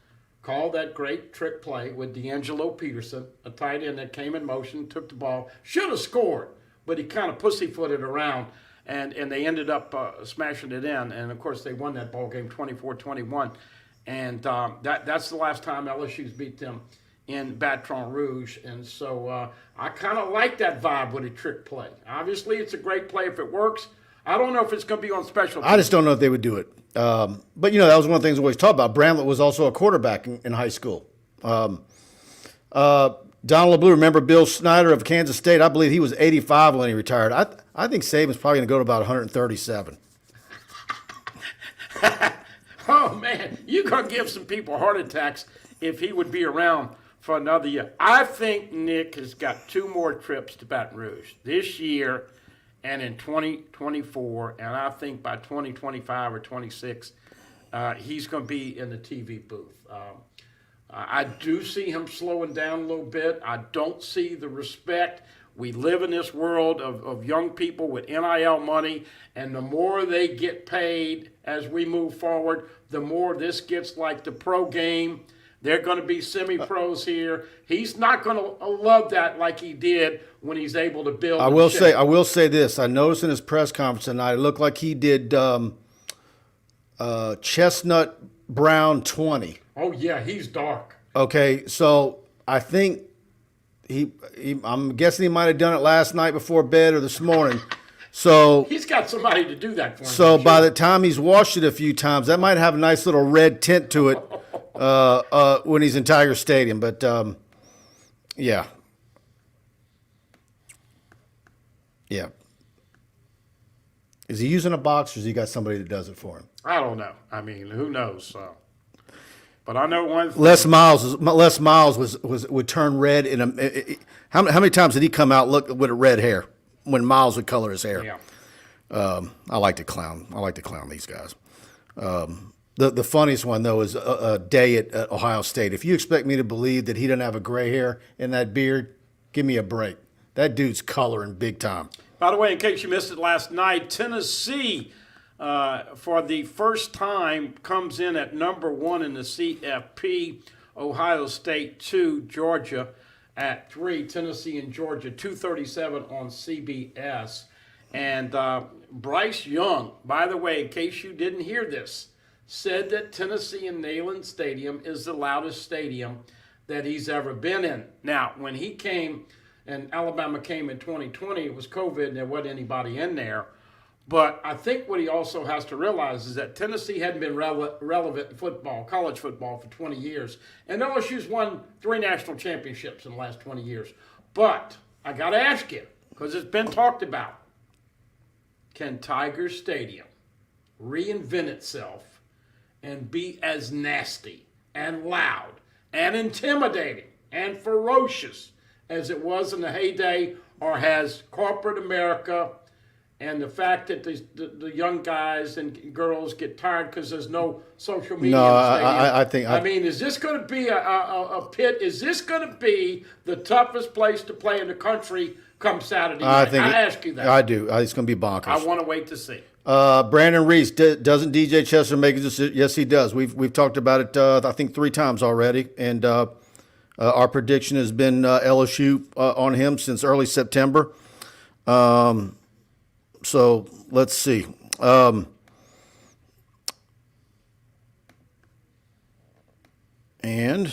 called that great trick play with D'Angelo Peterson, a tight end that came in motion, took the ball, should have scored, but he kind of pussyfooted around, and they ended up smashing it in. And, of course, they won that ball game 24-21. And that's the last time LSU's beat them in Baton Rouge. And so I kind of like that vibe with a trick play. Obviously, it's a great play if it works. I don't know if it's going to be on special teams. I just don't know if they would do it. But, that was one of the things we always talked about. Bramlett was also a quarterback in high school. Donald LeBlue, remember Bill Snyder of Kansas State? I believe he was 85 when he retired. I think Saban's probably going to go to about 137. Oh, man, you're going to give some people heart attacks if he would be around for another year. I think Nick has got 2 more trips to Baton Rouge this year and in 2024, and I think by 2025 or 26, he's going to be in the TV booth. I do see him slowing down a little bit. I don't see the respect. We live in this world of young people with NIL money, and the more they get paid as we move forward, the more this gets like the pro game. They're going to be semi-pros here. He's not going to love that like he did when he's able to build. I will say this. I noticed in his press conference tonight, it looked like he did chestnut brown 20. Oh yeah, he's dark. Okay, so I think I'm guessing he might have done it last night before bed or this morning. So he's got somebody to do that for him. So by the time he's washed it a few times, that might have a nice little red tint to it when he's in Tiger Stadium. But yeah. Is he using a box, or has he got somebody that does it for him? I don't know. I mean, who knows? But I know one. Les Miles would turn red in how many times did he come out look with a red hair when Miles would color his hair? Yeah. I like to clown these guys. The funniest one though is a day at Ohio State. If you expect me to believe that he doesn't have a gray hair in that beard, give me a break. That dude's coloring big time. By the way, in case you missed it last night, Tennessee for the first time, comes in at number 1 in the CFP. Ohio State 2, Georgia at 3, Tennessee and Georgia 237 on CBS. And Bryce Young, by the way, in case you didn't hear this, said that Tennessee and Neyland Stadium is the loudest stadium that he's ever been in. Now, when he came and Alabama came in 2020, it was COVID and there wasn't anybody in there. But I think what he also has to realize is that Tennessee hadn't been relevant in football, college football, for 20 years. And LSU's won 3 national championships in the last 20 years. But I got to ask you, because it's been talked about, can Tiger Stadium reinvent itself and be as nasty and loud and intimidating and ferocious as it was in the heyday, or has corporate America and the fact that the young guys and girls get tired because there's no social media? No, in the stadium? I think. I mean, is this going to be a pit? Is this going to be the toughest place to play in the country come Saturday night? I ask you that. I do. It's going to be bonkers. I want to wait to see. Brandon Reese, doesn't DJ Chester make a decision? Yes, he does. We've talked about it, I think, 3 times already, and our prediction has been LSU on him since early September. So let's see. And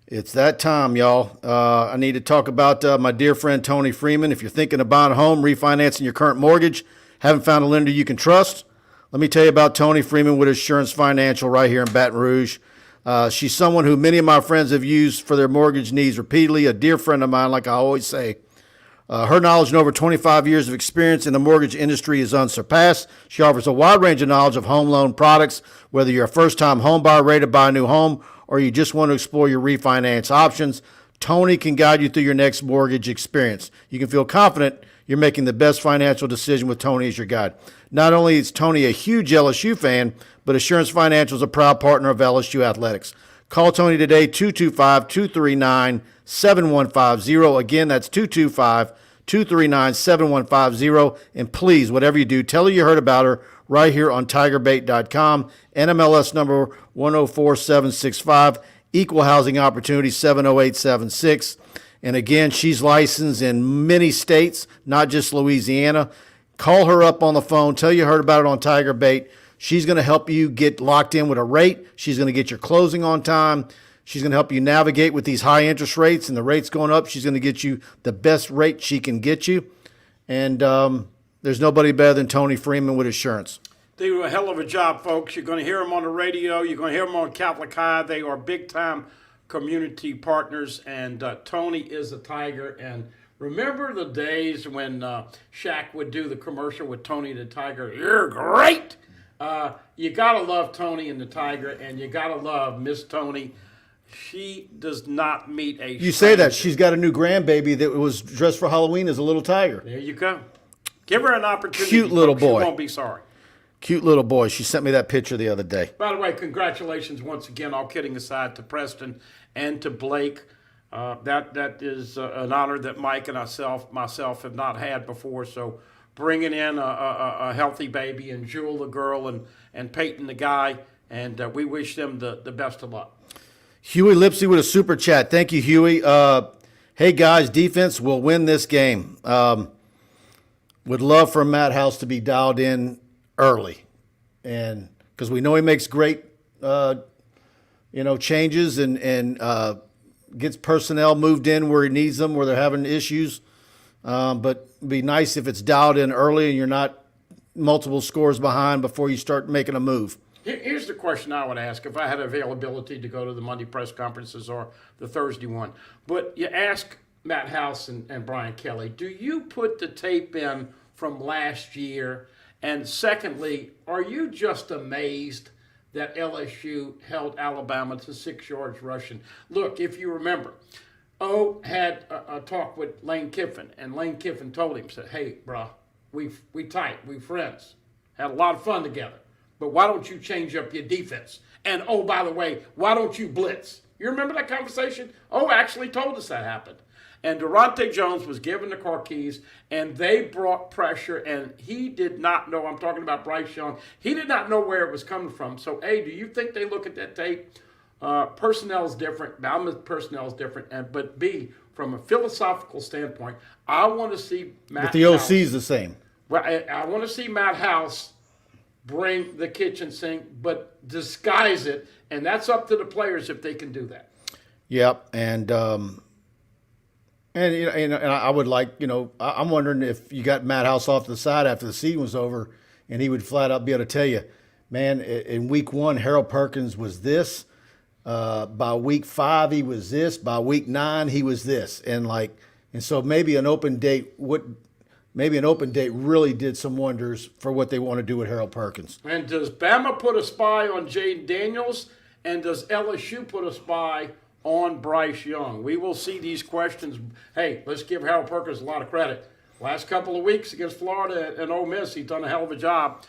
it's that time, y'all. I need to talk about my dear friend Tony Freeman. If you're thinking of buying a home, refinancing your current mortgage, haven't found a lender you can trust, let me tell you about Tony Freeman with Assurance Financial right here in Baton Rouge. She's someone who many of my friends have used for their mortgage needs repeatedly, a dear friend of mine, like I always say. Her knowledge and over 25 years of experience in the mortgage industry is unsurpassed. She offers a wide range of knowledge of home loan products, whether you're a first-time home buyer ready to buy a new home or you just want to explore your refinance options. Tony can guide you through your next mortgage experience. You can feel confident you're making the best financial decision with Tony as your guide. Not only is Tony a huge LSU fan, but Assurance Financial is a proud partner of LSU Athletics. Call Tony today, 225-239-7150. Again, that's 225-239-7150. And please, whatever you do, tell her you heard about her right here on TigerBait.com. NMLS number 104765, Equal Housing Opportunity 70876. And again, she's licensed in many states, not just Louisiana. Call her up on the phone. Tell you heard about it on TigerBait. She's going to help you get locked in with a rate. She's going to get your closing on time. She's going to help you navigate with these high interest rates, and the rates going up. She's going to get you the best rate she can get you. And there's nobody better than Tony Freeman with Assurance. They do a hell of a job, folks. You're going to hear them on the radio. You're going to hear them on Catholic High. They are big-time community partners, and Tony is a Tiger. And remember the days when Shaq would do the commercial with Tony the Tiger? You're great! You got to love Tony and the Tiger, and you got to love Miss Tony. She does not meet a You say that. She's got a new grandbaby that was dressed for Halloween as a little tiger. There you go. Give her an opportunity. Cute little boy. She won't be sorry. Cute little boy. She sent me that picture the other day. By the way, congratulations once again, all kidding aside, to Preston and to Blake. That is an honor that Mike and myself have not had before. So bringing in a healthy baby, and Jewel the girl, and Peyton the guy, and we wish them the best of luck. Huey Lipsy with a super chat. Thank you, Huey. Hey, guys, defense will win this game. Would love for Matt House to be dialed in early, and because we know he makes great, changes and gets personnel moved in where he needs them, where they're having issues. But it'd be nice if it's dialed in early and you're not multiple scores behind before you start making a move. Here's the question I would ask if I had availability to go to the Monday press conferences or the Thursday one. But you ask Matt House and Brian Kelly, do you put the tape in from last year? And secondly, are you just amazed that LSU held Alabama to 6 yards rushing? Look, if you remember, O had a talk with Lane Kiffin, and Lane Kiffin told him, said, hey, bro, we tight, we friends, had a lot of fun together, but why don't you change up your defense? And, oh, by the way, why don't you blitz? You remember that conversation? O actually told us that happened. And Durante Jones was given the car keys, and they brought pressure, and he did not know. I'm talking about Bryce Young. He did not know where it was coming from. So, A, do you think they look at that tape? Personnel is different. Bama's personnel is different. But B, from a philosophical standpoint, I want to see Matt But the OC is the same. Well, I want to see Matt House bring the kitchen sink, but disguise it, and that's up to the players if they can do that. Yep, and I would like, I'm wondering if you got Matt House off to the side after the season was over, and he would flat out be able to tell you, man, in week 1, Harold Perkins was this. By week 5, he was this. By week 9, he was this. And so maybe an open date really did some wonders for what they want to do with Harold Perkins. And does Bama put a spy on Jaden Daniels? And does LSU put a spy on Bryce Young? We will see these questions. Hey, let's give Harold Perkins a lot of credit. Last couple of weeks against Florida and Ole Miss, he's done a hell of a job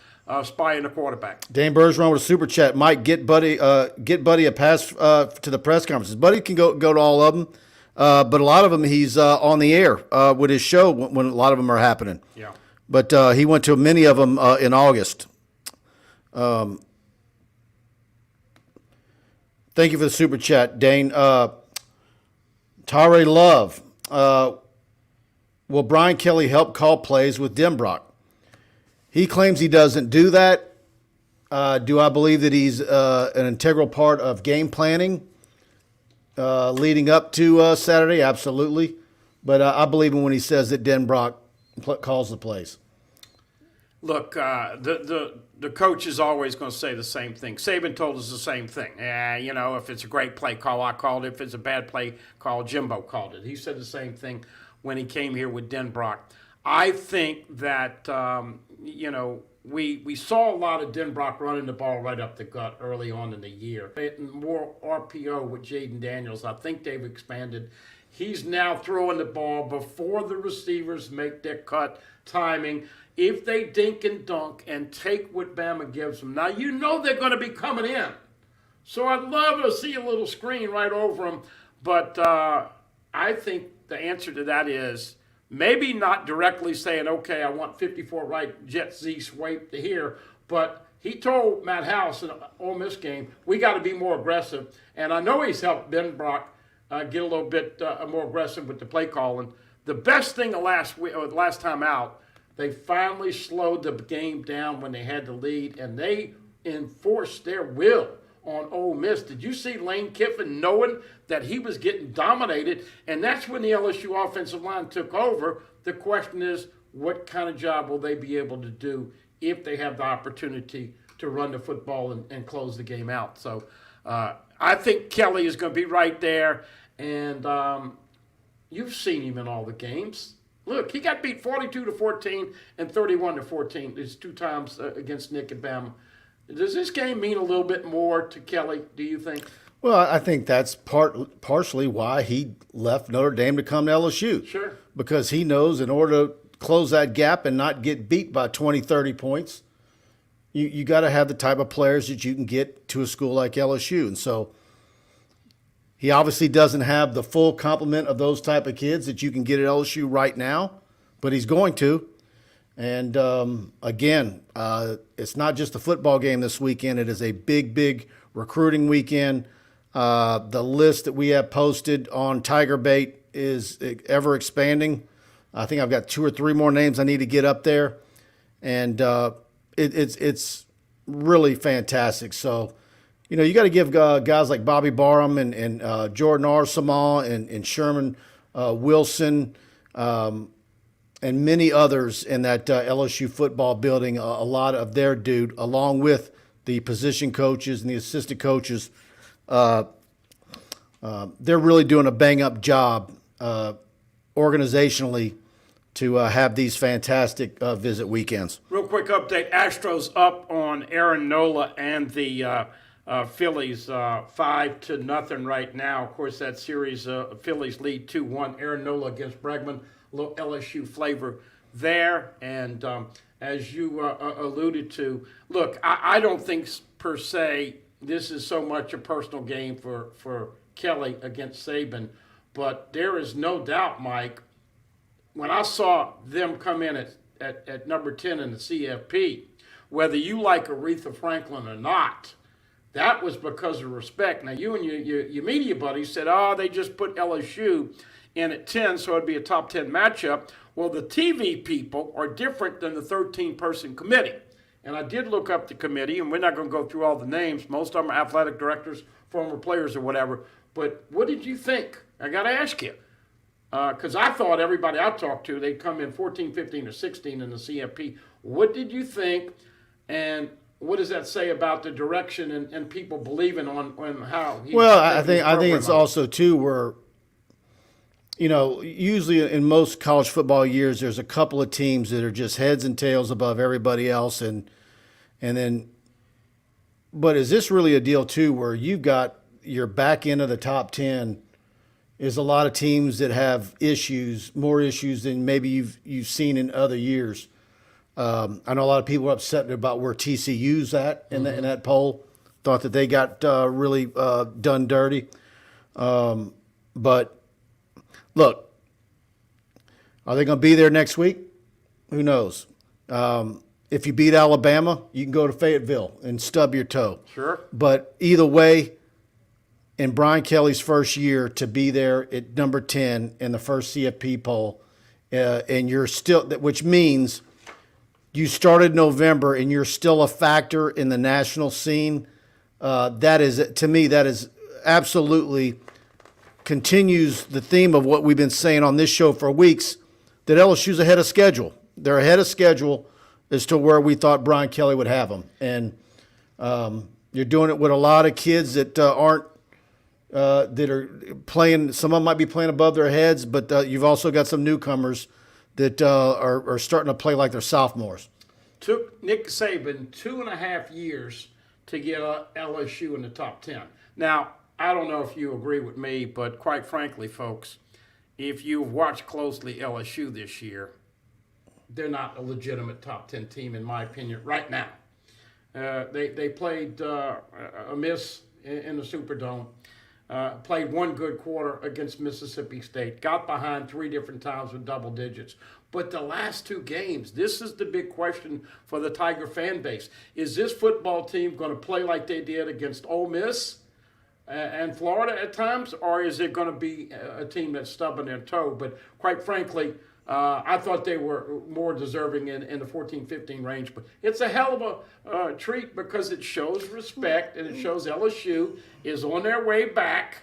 spying the quarterback. Dane Bergeron with a super chat. Mike, get Buddy a pass to the press conferences. Buddy can go to all of them, but a lot of them he's on the air with his show when a lot of them are happening. Yeah. But he went to many of them in August. Thank you for the super chat, Dane. Tare Love. Will Brian Kelly help call plays with Denbrock? He claims he doesn't do that. Do I believe that he's an integral part of game planning leading up to Saturday? Absolutely. But I believe him when he says that Denbrock calls the plays. Look, the coach is always going to say the same thing. Saban told us the same thing. If it's a great play call, I called it. If it's a bad play call, Jimbo called it. He said the same thing when he came here with Denbrock. I think that, we saw a lot of Denbrock running the ball right up the gut early on in the year. More RPO with Jaden Daniels. I think they've expanded. He's now throwing the ball before the receivers make their cut, timing. If they dink and dunk and take what Bama gives them. Now, they're going to be coming in. So I'd love to see a little screen right over them. But I think the answer to that is maybe not directly saying, okay, I want 54 right, jet Z swipe to here. But he told Matt House in an Ole Miss game, we got to be more aggressive. And I know he's helped Denbrock get a little bit more aggressive with the play calling. The best thing last time out, they finally slowed the game down when they had the lead, and they enforced their will on Ole Miss. Did you see Lane Kiffin knowing that he was getting dominated? And that's when the LSU offensive line took over. The question is, what kind of job will they be able to do if they have the opportunity to run the football and close the game out? So I think Kelly is going to be right there. And you've seen him in all the games. Look, he got beat 42-14 and 31-14. It's 2 times against Nick and Bama. Does this game mean a little bit more to Kelly, do you think? Well, I think that's partially why he left Notre Dame to come to LSU. Sure. Because he knows in order to close that gap and not get beat by 20, 30 points, you got to have the type of players that you can get to a school like LSU. And so he obviously doesn't have the full complement of those type of kids that you can get at LSU right now, but he's going to. And again, it's not just a football game this weekend. It is a big, big recruiting weekend. The list that we have posted on TigerBait is ever expanding. I think I've got 2 or 3 more names I need to get up there. And it's really fantastic. So, you got to give guys like Bobby Barham and Jordan Arsamah and Sherman Wilson and many others in that LSU football building a lot of their due, along with the position coaches and the assistant coaches. They're really doing a bang-up job organizationally to have these fantastic visit weekends. Real quick update. Astros up on Aaron Nola and the Phillies 5-0 right now. Of course, that series, Phillies lead 2-1. Aaron Nola against Bregman. A little LSU flavor there. And as you alluded to, look, I don't think per se this is so much a personal game for Kelly against Saban. But there is no doubt, Mike, when I saw them come in at number 10 in the CFP, whether you like Aretha Franklin or not, that was because of respect. Now, you and your media buddies said, they just put LSU in at 10, so it'd be a top 10 matchup. Well, the TV people are different than the 13-person committee. And I did look up the committee, and we're not going to go through all the names. Most of them are athletic directors, former players, or whatever. But what did you think? I got to ask you. Because I thought everybody I talked to, they'd come in 14, 15, or 16 in the CFP. What did you think? And what does that say about the direction and people believing on how he? Well, I think it's also too where, usually in most college football years, there's a couple of teams that are just heads and tails above everybody else, and then. But is this really a deal too, where you've got your back end of the top 10? Is a lot of teams that have issues, more issues than maybe you've seen in other years. I know a lot of people are upset about where TCU's at in that poll. Thought that they got really done dirty. But look, are they going to be there next week? Who knows? If you beat Alabama, you can go to Fayetteville and stub your toe. Sure. But either way, in Brian Kelly's first year to be there at number 10 in the first CFP poll, and you're still, which means you started November and you're still a factor in the national scene. That is, to me, that is absolutely continues the theme of what we've been saying on this show for weeks, that LSU's ahead of schedule. They're ahead of schedule as to where we thought Brian Kelly would have them. And you're doing it with a lot of kids that aren't, that are playing. Some of them might be playing above their heads, but you've also got some newcomers that are starting to play like they're sophomores. Took Nick Saban 2.5 years to get LSU in the top 10. Now, I don't know if you agree with me, but quite frankly, folks, if you've watched closely LSU this year, they're not a legitimate top 10 team, in my opinion, right now. They played a miss in the Superdome. Played one good quarter against Mississippi State, got behind 3 different times with double digits. But the last 2 games, this is the big question for the Tiger fan base. Is this football team going to play like they did against Ole Miss and Florida at times, or is it going to be a team that's stubbing their toe? But quite frankly, I thought they were more deserving in the 14-15 range. But it's a hell of a treat because it shows respect and it shows LSU is on their way back,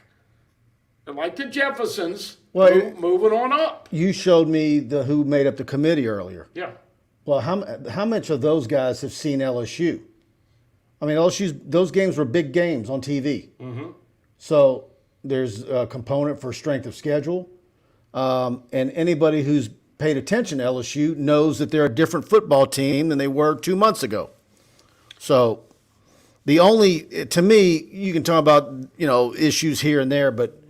like the Jeffersons, moving on up. You showed me who made up the committee earlier. Yeah. Well, how much of those guys have seen LSU? I mean, those games were big games on TV. Mm-hmm. So there's a component for strength of schedule. And anybody who's paid attention to LSU knows that they're a different football team than they were 2 months ago. So to me, you can talk about, issues here and there, but,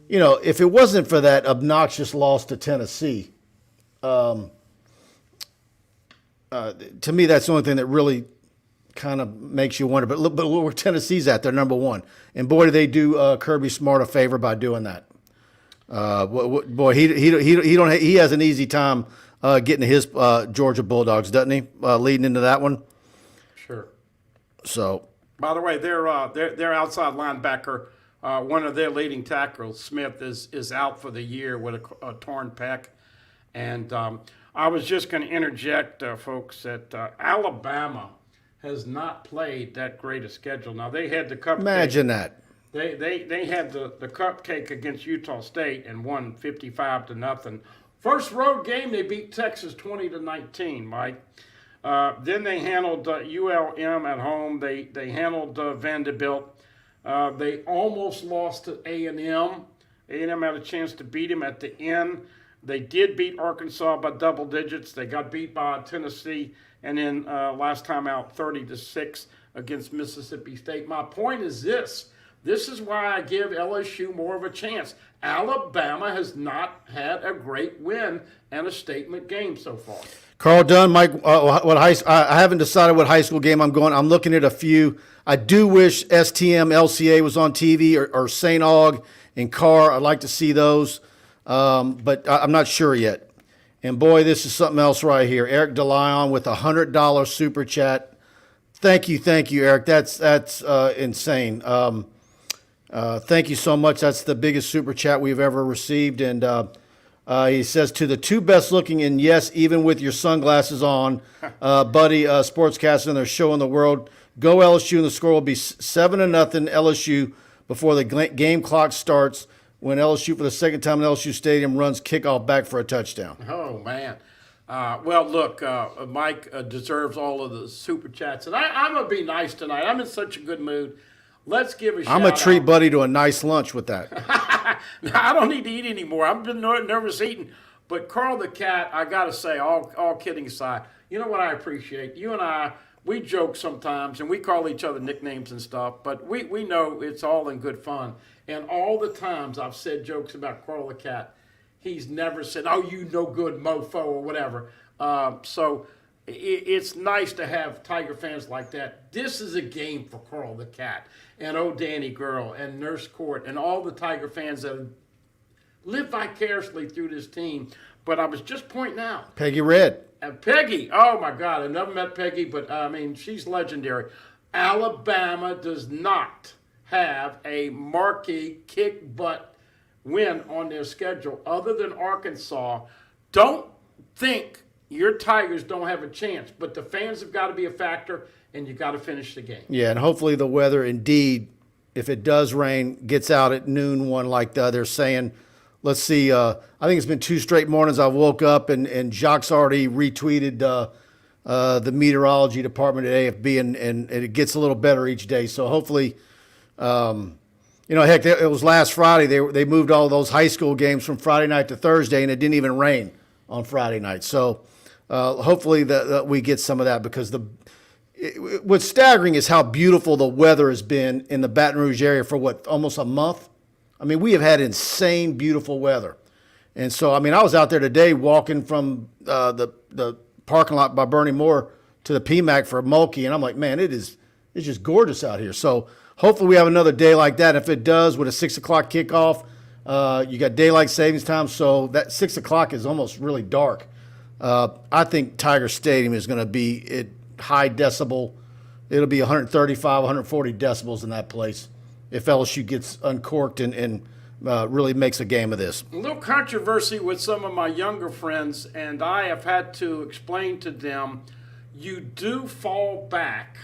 if it wasn't for that obnoxious loss to Tennessee, to me, that's the only thing that really kind of makes you wonder. But look where Tennessee's at. They're number 1. And boy, do they do Kirby Smart a favor by doing that. Boy, he has an easy time getting to his Georgia Bulldogs, doesn't he? Leading into that one. Sure. So, by the way, their outside linebacker, one of their leading tackles, Smith, is out for the year with a torn pec. And I was just going to interject, folks, that Alabama has not played that great a schedule. Now they had the cupcake. Imagine that. They had the cupcake against Utah State and won 55-0. First road game, they beat Texas 20-19, Mike. Then they handled ULM at home. They handled Vanderbilt. They almost lost to A&M. A&M had a chance to beat him at the end. They did beat Arkansas by double digits. They got beat by Tennessee, and then last time out 30-6 against Mississippi State. My point is this. This is why I give LSU more of a chance. Alabama has not had a great win and a statement game so far. Carl Dunn, Mike, I haven't decided what high school game I'm going. I'm looking at a few. I do wish STM LCA was on TV or St. Aug and Carr. I'd like to see those, but I'm not sure yet. And boy, this is something else right here. Eric DeLeon with $100 super chat. Thank you, Eric. That's insane. Thank you so much. That's the biggest super chat we've ever received. And he says, to the two best looking, and yes, even with your sunglasses on, Buddy, sportscaster in their show in the world, go LSU, and the score will be 7-0 LSU before the game clock starts when LSU, for the second time in LSU Stadium, runs kickoff back for a touchdown. Oh, man. Well, look, Mike deserves all of the super chats. And I'm going to be nice tonight. I'm in such a good mood. Let's give a shout out. I'm going to treat Buddy to a nice lunch with that. No, I don't need to eat anymore. I've been nervous eating. But Carl the Cat, I got to say, all kidding aside, you know what I appreciate? You and I, we joke sometimes, and we call each other nicknames and stuff, but we know it's all in good fun. And all the times I've said jokes about Carl the Cat, he's never said, oh, you no good mofo or whatever. So it's nice to have Tiger fans like that. This is a game for Carl the Cat and Oh Danny Girl and Nurse Court and all the Tiger fans that have lived vicariously through this team. But I was just pointing out. Peggy Red. Peggy, oh my God, I never met Peggy, but I mean, she's legendary. Alabama does not have a marquee kick butt win on their schedule other than Arkansas. Don't think your Tigers don't have a chance, but the fans have got to be a factor, and you got to finish the game. Yeah, and hopefully the weather, indeed, if it does rain, gets out at noon one like they're saying. Let's see. I think it's been 2 straight mornings I woke up and Jacques already retweeted the meteorology department at AFB, and it gets a little better each day. So hopefully, heck, it was last Friday. They moved all those high school games from Friday night to Thursday, and it didn't even rain on Friday night. So hopefully that we get some of that, because what's staggering is how beautiful the weather has been in the Baton Rouge area for almost a month. I mean, we have had insane, beautiful weather. And so, I mean, I was out there today walking from the parking lot by Bernie Moore to the PMAC for Mulkey, and I'm like, man, it's just gorgeous out here. So hopefully we have another day like that. If it does, with a 6 o'clock kickoff, you got daylight savings time, so that 6 o'clock is almost really dark. I think Tiger Stadium is going to be at high decibel. It'll be 135, 140 decibels in that place if LSU gets uncorked and really makes a game of this. A little controversy with some of my younger friends, and I have had to explain to them, you do fall back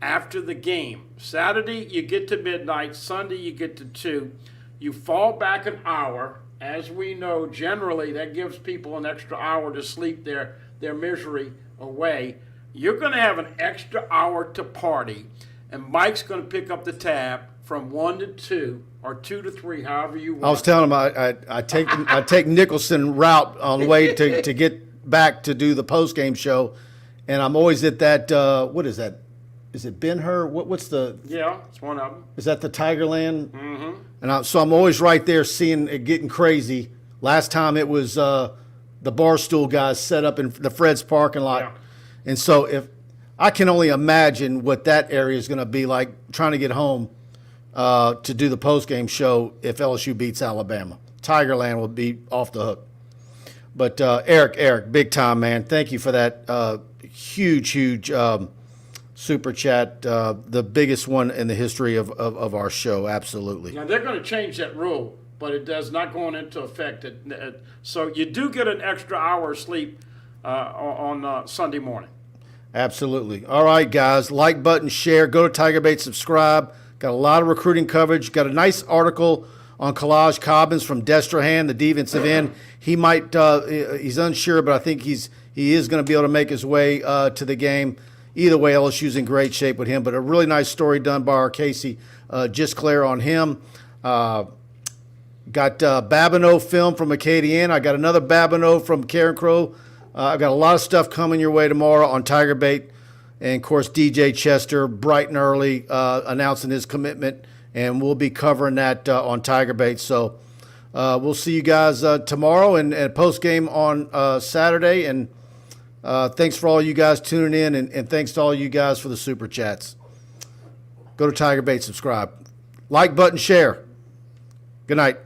after the game. Saturday, you get to midnight. Sunday, you get to 2. You fall back an hour. As we know, generally, that gives people an extra hour to sleep their misery away. You're going to have an extra hour to party, and Mike's going to pick up the tab from 1 to 2 or 2 to 3, however you want. I was telling him I take Nicholson route on the way to get back to do the post-game show, and I'm always at that, what is that? Is it Ben-Hur? What's the? Yeah, it's one of them. Is that the Tigerland? Mm-hmm. And so I'm always right there seeing it getting crazy. Last time it was the Barstool guys set up in the Fred's parking lot. Yeah. And so if I can only imagine what that area is going to be like trying to get home to do the post-game show if LSU beats Alabama. Tigerland will be off the hook. But Eric, big time, man. Thank you for that huge super chat, the biggest one in the history of our show, absolutely. Now, they're going to change that rule, but it does not go into effect. So you do get an extra hour of sleep on Sunday morning. Absolutely. All right, guys, like button, share, go to TigerBait, subscribe. Got a lot of recruiting coverage. Got a nice article on Kalaj Cobbins from Destrehan, the defensive end. He might, he's unsure, but I think he is going to be able to make his way to the game. Either way, LSU's in great shape with him, but a really nice story done by our Casey Gisclair on him. Got Babineau film from Acadian. I got another Babineau from Karen Crow. I've got a lot of stuff coming your way tomorrow on TigerBait. And, of course, DJ Chester, bright and early, announcing his commitment and we'll be covering that on TigerBait. So we'll see you guys tomorrow and post game on Saturday. And thanks for all you guys tuning in, and thanks to all you guys for the super chats. Go to TigerBait, subscribe, like button, share. Good night.